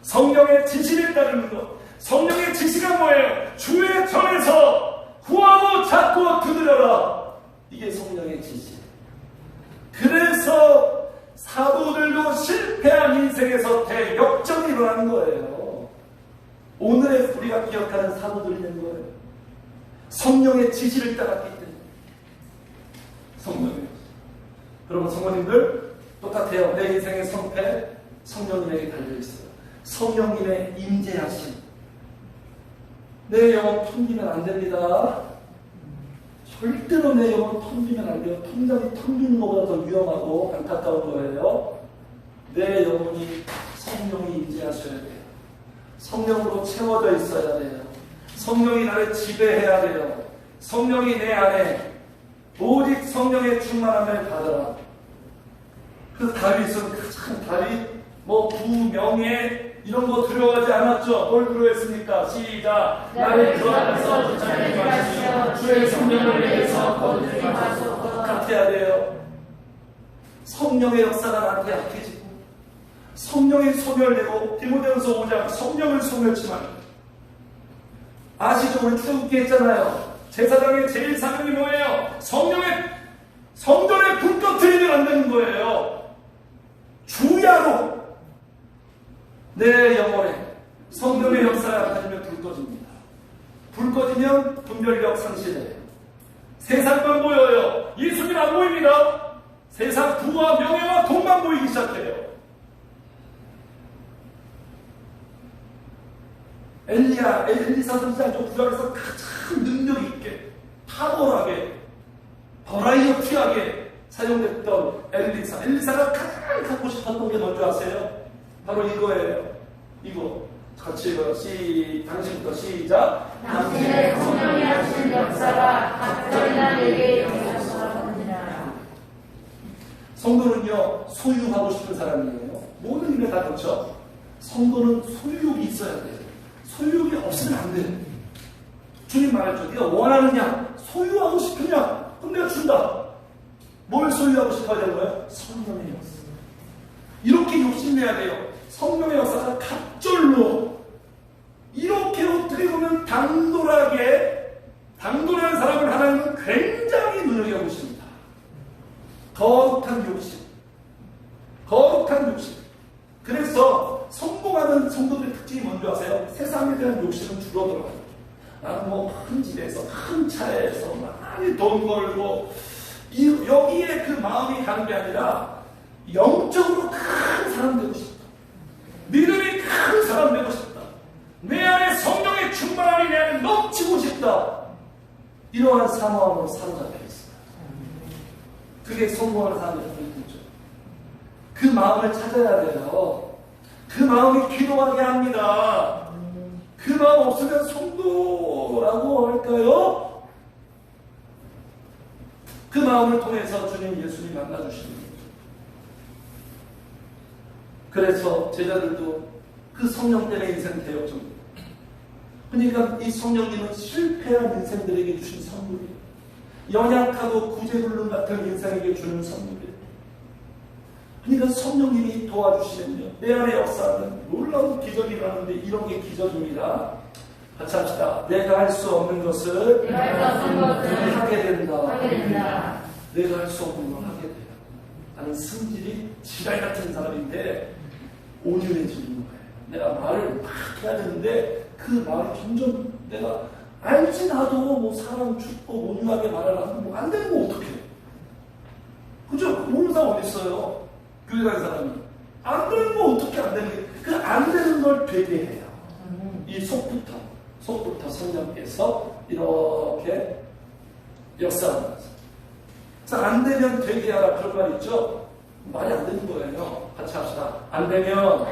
성령의 지시를 따르는 것. 성령의 지시가 뭐예요? 주의 전에서 구하고 찾고 두드려라. 이게 성령의 지시. 그래서 사도들도 실패한 인생에서 대역전이 일어나는 거예요. 오늘의 우리가 기억하는 사도들이 된 거예요. 성령의 지시를 따랐기 때문에. 성령의. 여러분 성도님들 똑같아요. 내 인생의 성패 성령님에게 달려있어요. 성령님의 임재하심. 내 영혼 텅기면 안 됩니다. 절대로 내 영혼 텅기면 안 돼요. 통장이 텅기는 것보다 더 위험하고 안타까운 거예요. 내 영혼이 성령이 임재하셔야 돼요. 성령으로 채워져 있어야 돼요. 성령이 나를 지배해야 돼요. 성령이 내 안에 오직 성령의 충만함을 받아라. 그래서 다윗은 참 다윗 부명예 이런 거 두려워하지 않았죠. 뭘 두려워했습니까? 시작. 나를 들어가서 주차하게 하시며 주의 성령을 위해서 거두지 마소서. 같아야 돼요. 성령의 역사가 나한테 약해지고 성령이 소멸되고 디모데후서 5장 성령을 소멸치 말고. 아시죠? 우리 출애굽기 했잖아요. 제사장의 제일 사명이 뭐예요? 성전에 불 꺼뜨리면 안 되는 거예요. 주야로 내 영혼에 성령의 역사가 가지면 불 꺼집니다. 불 꺼지면 분별력 상실해요. 세상만 보여요. 예수님 안 보입니다. 세상 부와 명예와 돈만 보이기 시작해요. 엘리사 선지자 저 구절에서 가장 능력 있게 탁월하게 버라이어티하게 사용됐던 엘리사가 가장 가장 갖고 싶었던 게 뭔지 아세요? 바로 이거예요. 이거. 같이 읽어요. 당신부터 시작. 당신의 성령이 하신 역사가 각별이나 내게 역사하시느니라. 성도는요, 소유하고 싶은 사람이에요. 모든 일에 다 그렇죠. 성도는 소유욕이 있어야 돼요. 소유욕이 없으면 안 돼요. 주님 말했죠. 네가 원하느냐, 소유하고 싶으냐, 그럼 내가 준다. 뭘 소유하고 싶어야 되는 거예요? 성령의 역사. 이렇게 욕심내야 돼요. 성령의 역사가 갑절로 이렇게 어떻게 보면 당돌한 사람을 하나님은 굉장히 눈여겨보십니다. 거룩한 욕심. 그래서 성공하는 성도들의 특징이 뭔지 아세요? 세상에 대한 욕심은 줄어들어요. 나는 뭐 큰 집에서 큰 차에서 많이 돈 벌고 여기에 그 마음이 가는 게 아니라 영적으로 큰 사람 되고 싶다. 믿음이 큰 사람 되고 싶다. 내 안에 성령의 충만함이 내 안에 넘치고 싶다. 이러한 사모함으로 사로잡혀 있어요. 그게 성공하는 사람들의 포인트죠. 그 마음을 찾아야 돼요. 그 마음이 기도하게 합니다. 그 마음 없으면 성도라고 할까요? 그 마음을 통해서 주님 예수님 만나주시는 거죠. 그래서 제자들도 그 성령 때문에 인생 대역적입니다. 그러니까 이 성령님은 실패한 인생들에게 주신 선물이에요. 연약하고 구제불능 같은 인생에게 주는 선물이에요. 그러니까 성령님이 도와주시면요, 내 안에 역사하는 놀라운 기적이 일어나는데 이런 게 기적입니다. 같이 합시다. 내가 할 수 없는 것을 하게 된다. 내가 할 수 없는 걸 하게 돼요. 나는 성질이 지랄 같은 사람인데 온유해지는 거예요. 내가 말을 막 해야 되는데 그 말이 점점 내가 알지 나도 뭐 사람 춥고 온유하게 말을 하면 뭐 안 되는 거 어떡해. 그죠? 모르는 사람 어디 있어요? 교회 다니는 사람이. 안 되는 거 어떻게 안 되는 게. 그 안 되는 걸 되게 해요. 이 속부터 성령께서 이렇게 역사하는 거죠. 그래서 안 되면 되게 하라 그런 말 있죠? 말이 안 되는 거예요. 같이 합시다. 안 되면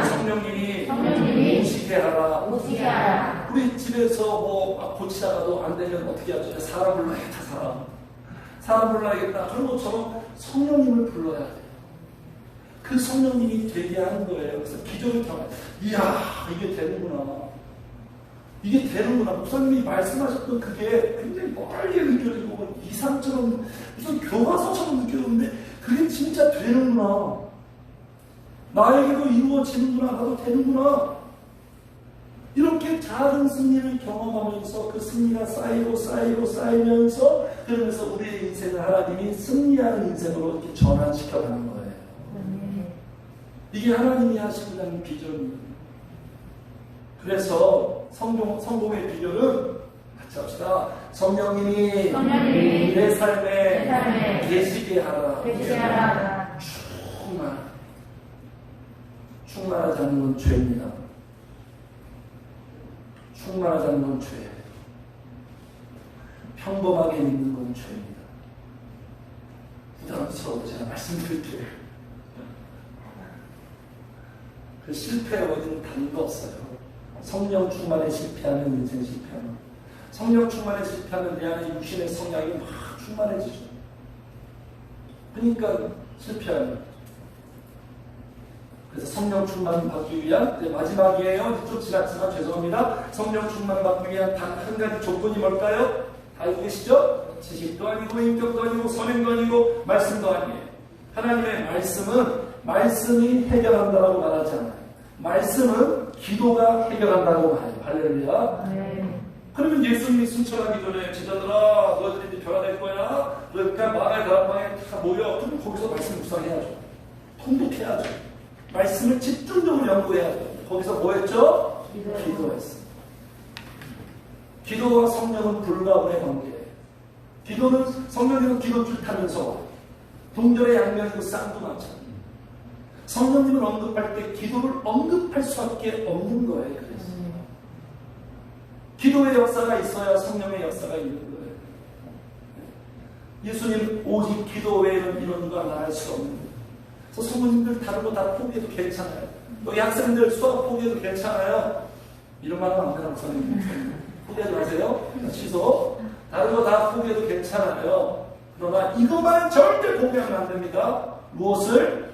성령님이 오시게 하라. 우리 집에서 뭐 고치다가도 안 되면 어떻게 하죠? 사람 불러야겠다. 사람 불러야겠다. 그런 것처럼 성령님을 불러야 돼요. 그 성령님이 되게 하는 거예요. 그래서 기적을 통해 이야 이게 되는구나. 목사님이 말씀하셨던 그게 굉장히 멀게 느껴지고 이상처럼 무슨 교과서처럼 느껴졌는데 그게 진짜 되는구나. 나에게도 이루어지는구나. 나도 되는구나. 이렇게 작은 승리를 경험하면서 그 승리가 쌓이면서 그러면서 우리의 인생을 하나님이 승리하는 인생으로 이렇게 전환시켜가는 거예요. 이게 하나님이 하신다는 비전입니다. 그래서 성공의 비결은 같이 합시다. 성령님이 내 삶에 계시게 하라. 충만하지 않는 건 죄입니다. 충만하지 않는 건 죄예요. 평범하게 믿는 건 죄입니다. 부담스러워 제가 말씀드릴게요. 그 실패의 원인은 다른 거 없어요. 성령 충만에 실패하면 인생 실패하는. 성령 충만에 실패하면 내 안에 육신의 성향이 막 충만해지죠. 그러니까 실패하는. 그래서 성령 충만 받기 위한 마지막이에요. 좀 지났지만 죄송합니다. 성령 충만 받기 위한 단 한 가지 조건이 뭘까요? 다 알고 계시죠? 지식도 아니고 인격도 아니고 선행도 아니고 말씀도 아니에요. 하나님의 말씀이 해결한다라고 말하지 않아요. 말씀은 기도가 해결한다고 말해요. 할렐루야. 그러면 예수님이 순천하기 전에 제자들아 너희들이 변화될 거야. 그러니까 마가의 다락방에 다 모여. 그럼 거기서 말씀 묵상해야죠. 통독해야죠. 말씀을 집중적으로 연구해야죠. 거기서 뭐 했죠? 기도했어요. 기도와 성령은 불가분의 관계예요. 기도는 성령님은 기도줄 타면서 동절의 양면이고 쌍두마차. 성령님을 언급할 때 기도를 언급할 수밖에 없는 거예요. 그래서 기도의 역사가 있어야 성령의 역사가 있는 거예요. 예수님 오직 기도 외에는 이런 거 안 할 수 없는 거예요. 그래서 성모님들 다른 거 다 포기해도 괜찮아요. 여기 학생들 수학 포기해도 괜찮아요. 이런 말 하면 안 되나, 선생님? 포기하지 마세요. 취소. 다른 거 다 포기해도 괜찮아요. 그러나 이것만 절대 포기하면 안 됩니다. 무엇을?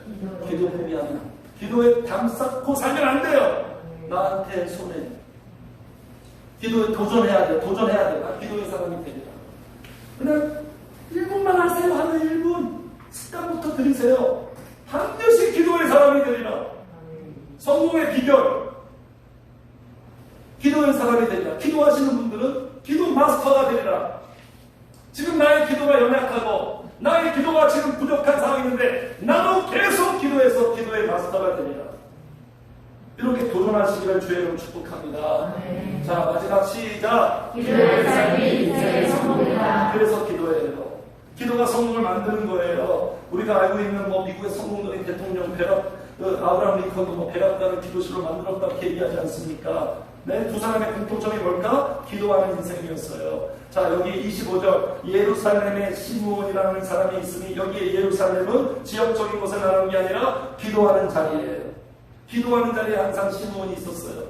기도 포기하면. 기도에 담 쌓고 살면 안 돼요. 나한테 손해. 기도에 도전해야 돼. 도전해야 돼. 나 기도의 사람이 되리라. 그냥 1분만 하세요. 하루 1분. 습관부터 들이세요. 반드시 기도의 사람이 되리라. 성공의 비결. 기도의 사람이 되리라. 기도하시는 분들은 기도 마스터가 되리라. 지금 나의 기도가 연약하고 나의 기도가 지금 부족한 상황인데 나도 계속 기도해서 기도의 마스터가 되리라. 이렇게 도전하시기를 주의 이름 축복합니다. 자, 마지막 시작. 기도의 삶이 인생의 성공이다. 그래서 기도해요. 기도가 성공을 만드는 거예요. 우리가 알고 있는 미국의 성공적인 대통령 아브라함 링컨도 백악관을 기도실로 만들었다고 얘기하지 않습니까? 네, 두 사람의 공통점이 뭘까? 기도하는 인생이었어요. 자, 여기 25절 예루살렘에 시므온이라는 사람이 있으니 여기에 예루살렘은 지역적인 곳에 나가는 게 아니라 기도하는 자리예요. 기도하는 자리에 항상 시므온이 있었어요.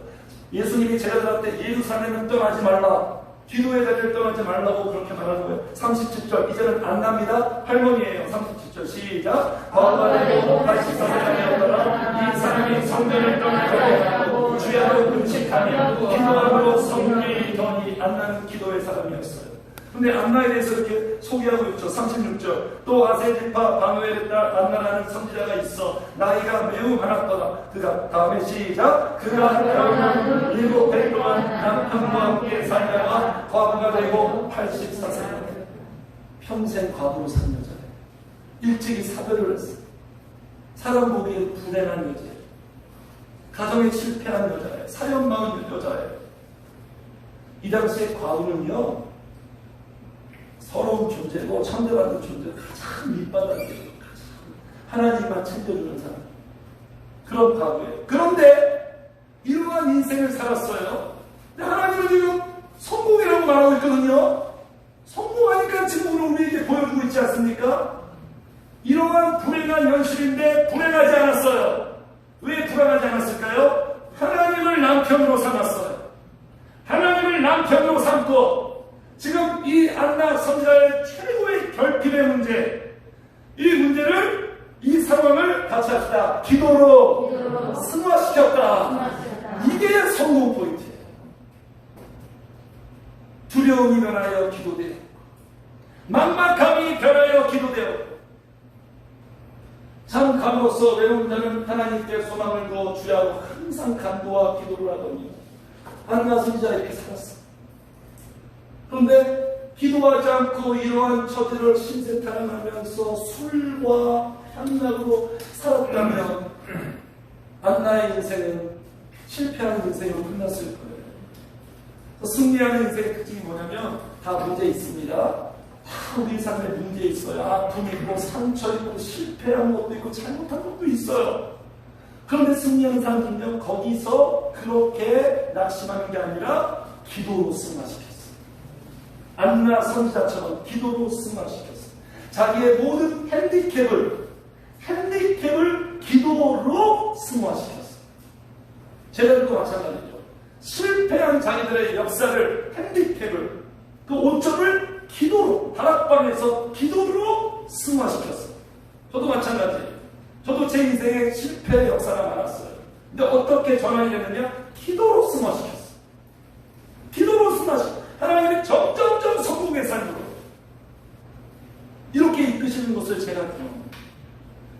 예수님이 제자들한테 예루살렘은 떠나지 말라. 기도의 자리를 떠나지 말라고 그렇게 말하는 거예요. 37절 이제는 안 납니다. 할머니예요. 37절 시작. 과거가 되고 84세가 이 사람이 성전을 떠나고 주야로 금식하며 기도함으로 성령이 더니 안나는 기도의 사람이었어요. 근데 안나에 대해서 이렇게 소개하고 있죠. 36절 또 아세지파 바누엘의 딸 안나라는 선지자가 있어 나이가 매우 많았더라. 그가 다음에 시작. 그가 결혼한 7해 동안 남편과 함께 살다가 과부가 되고 84세가 평생 과부로 산 여자예요. 일찍이 사별을 했어요. 사람 보기에 불행한 여자예요. 가정에 실패한 여자예요. 사연 많은 여자예요. 이 당시에 과부는요 서러운 존재고 천대받는 존재, 가장 밑바닥이에요. 하나님만 챙겨주는 사람. 그런 과거예요. 그런데 이러한 인생을 살았어요. 근데 하나님은 지금 성공이라고 말하고 있거든요. 성공하니까 지금 우리에게 보여주고 있지 않습니까? 이러한 불행한 현실인데 불행하지 않았어요. 왜 불행하지 않았을까요? 하나님을 남편으로 삼았어요. 하나님을 남편으로 삼고 지금 이 안나 선지자의 최고의 결핍의 문제, 이 문제를, 이 상황을 같이 합시다. 기도로 승화시켰다. 이게 성공 포인트예요. 두려움이 변하여 기도되어, 막막함이 변하여 기도되어, 참 감으로써 외로운 자는 하나님께 소망을 두어 주야로 항상 간구와 기도를 하더니 안나 선지자 이렇게 살았어. 그런데 기도하지 않고 이러한 처지를 신세타령하면서 술과 향락으로 살았다면 안나의 인생은 실패하는 인생으로 끝났을 거예요. 승리하는 인생의 특징이 뭐냐면 다 문제 있습니다. 다 우리 삶에 문제 있어요. 아픔이 있고 상처 있고 실패한 것도 있고 잘못한 것도 있어요. 그런데 승리하는 사람들은요 거기서 그렇게 낙심하는 게 아니라 기도로 승화시켰어요. 안나 선지자처럼 기도로 승화시켰어요. 자기의 모든 핸디캡을 기도로 승화시켰어요. 제자들도 마찬가지죠. 실패한 자기들의 역사를 핸디캡을 그 오점을 기도로 다락방에서 기도로 승화시켰어요. 저도 마찬가지예요. 저도 제 인생에 실패의 역사가 많았어요. 근데 어떻게 전환이 됐느냐? 기도로 승화시켰어요. 기도로 승화시켰어요. 하나님이 점점점 성공의 삶으로 이렇게 이끄시는 것을 제가 경험합니다.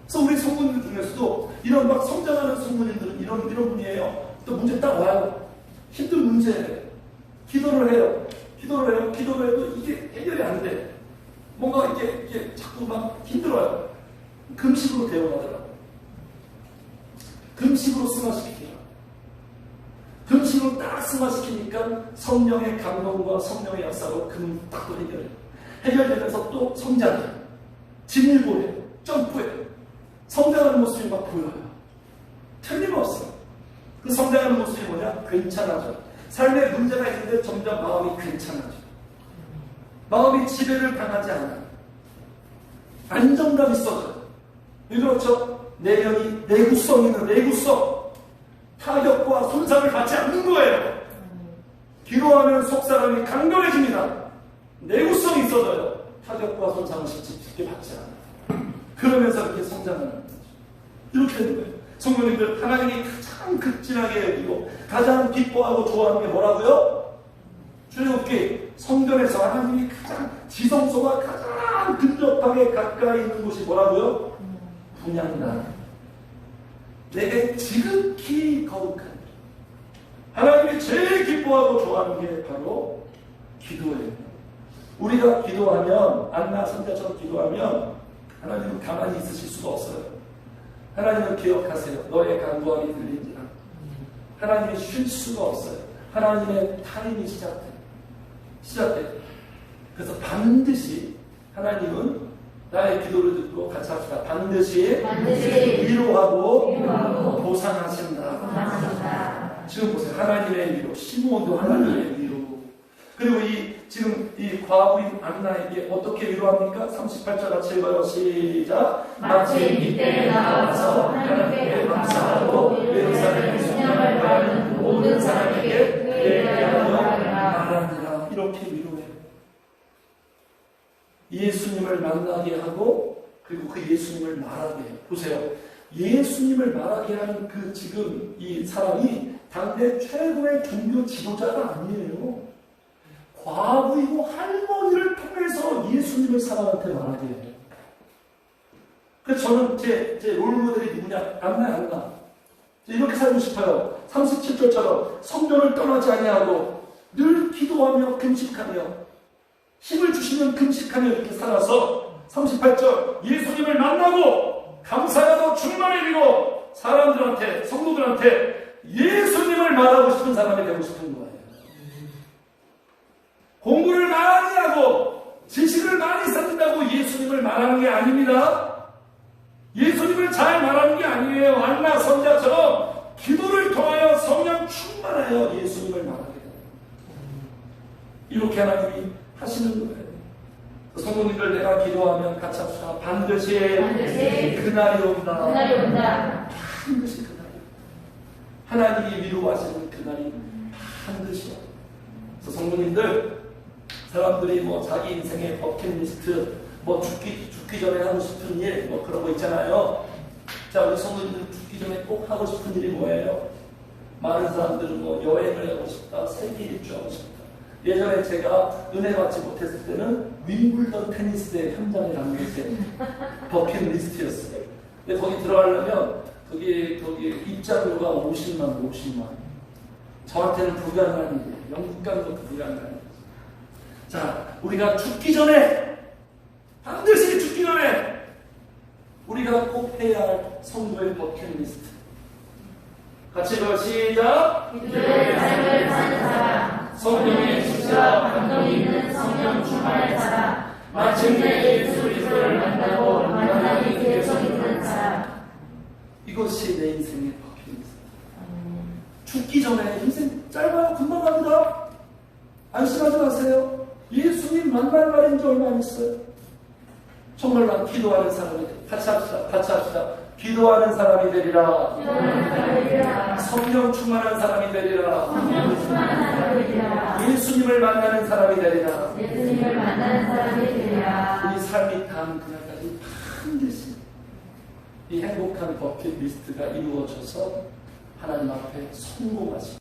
그래서 우리 성문들 중에서도 이런 막 성장하는 성문인들은 이런 분이에요. 또 문제 딱 와요. 힘든 문제예요. 기도를 해요. 기도를 해도 이게 해결이 안 돼. 뭔가 이게 자꾸 막 힘들어요. 금식으로 데워가더라고요. 금식으로 승화시키더라고요. 금식으로 딱 승화시키니까 성령의 감동과 성령의 역사로 딱 또 해결해요. 해결되면서 또 성장해요. 진일보해요. 점프해요. 성장하는 모습이 막 보여요. 틀림없어요. 그 성장하는 모습이 뭐냐? 괜찮아져. 삶에 문제가 있는데 점점 마음이 괜찮아져. 마음이 지배를 당하지 않아요. 안정감 있어져요. 왜 그렇죠? 내면이 내구성 있는 내구성, 타격과 손상을 받지 않는 거예요. 기도하면 속사람이 강건해집니다. 내구성이 있어져요. 타격과 손상을 쉽게 받지 않아요. 그러면서 이렇게 성장하는 거죠. 이렇게 되는 거예요. 성도님들, 하나님이 가장 극진하게 여기고 가장 기뻐하고 좋아하는 게 뭐라고요? 출애굽기 성전에서 하나님이 가장 지성소가 가장 근접하게 가까이 있는 곳이 뭐라고요? 분향단. 내게 지극히 거룩한 하나님이 제일 기뻐하고 좋아하는 게 바로 기도예요. 우리가 기도하면, 안나 선자처럼 기도하면 하나님은 가만히 있으실 수가 없어요. 하나님은 기억하세요. 너의 간구함이 들린지라. 하나님이 쉴 수가 없어요. 하나님의 타임이 시작돼요. 그래서 반드시 하나님은 나의 기도를 듣고 같이 합시다. 반드시 위로하고 보상하신다. 지금 보세요. 하나님의 위로, 시므온도 하나님의 위로. 그리고 지금 이 과부인 안나에게 어떻게 위로합니까? 38절 같이 읽어요. 시작. 마치 이때에 나와서 하나님께 감사하고 예루살렘 순양을 바라는 모든 사람에게 그에 대하여 말하니라. 이렇게 위로해요. 예수님을 만나게 하고 그리고 그 예수님을 말하게 해요. 보세요. 예수님을 말하게 하는 그 지금 이 사람이 당대 최고의 종교 지도자가 아니에요. 과부이고 할머니를 통해서 예수님을 사람한테 말하게 해요. 그래서 저는 제 롤모델이 누구냐? 안나. 이렇게 살고 싶어요. 37절처럼 성전을 떠나지 아니하고 늘 기도하며 금식하며 힘을 주시면 금식하며 이렇게 살아서 38절 예수님을 만나고 감사하고 충만히 이루고 사람들한테 성도들한테 예수님을 말하고 싶은 사람이 되고 싶은 거예요. 공부를 많이 하고 지식을 많이 쌓는다고 예수님을 말하는 게 아닙니다. 예수님을 잘 말하는 게 아니에요. 안나 선자처럼 기도를 통하여 성령 충만하여 예수님을 말하게 돼요. 이렇게 하나님이 하시는 거예요. 성도님들, 내가 기도하면 같이 합시다. 반드시 그날이 온다. 반드시 그날이 온다. 하나님이 위로하시는 그날이 반드시 온다. 그래서 성도님들, 사람들이 자기 인생의 버킷리스트, 죽기 전에 하고 싶은 일, 그런 거 있잖아요. 자, 우리 성도님들 죽기 전에 꼭 하고 싶은 일이 뭐예요? 많은 사람들은 여행을 하고 싶다, 세계 일주하고 싶다. 예전에 제가 은혜 받지 못했을 때는 윈블던 테니스대회 현장에 가는 게 버킷리스트였어요. 근데 거기 들어가려면 거기 입장료가 50만. 저한테는 불가능한 일이에요. 영국 가는 것도 불가능한 일이에요. 자, 우리가 반드시 죽기 전에 우리가 꼭 해야 할 성도의 버킷리스트. 같이 읽어요. 시작. 기도의 삶을 사는 사람, 성령의 지시와 감동이 있는 성령 충만한 사람, 마침내 예수 그리스도를 만나고 만나기 계획 있는 사람. 이것이 내 인생의 버킷리스트. 죽기 전에 인생 짧아요. 금방 갑니다. 안심하지 마세요. 예수님 만날 날인 지 얼마 안 있어요. 정말 난 기도하는 사람이 돼. 같이 합시다. 기도하는 사람이 되리라. 성령 충만한 사람이 되리라. 예수님을 만나는 사람이 되리라. 우리 삶이 닿은 그날까지 반드시 이 행복한 버킷리스트가 이루어져서 하나님 앞에 성공하시고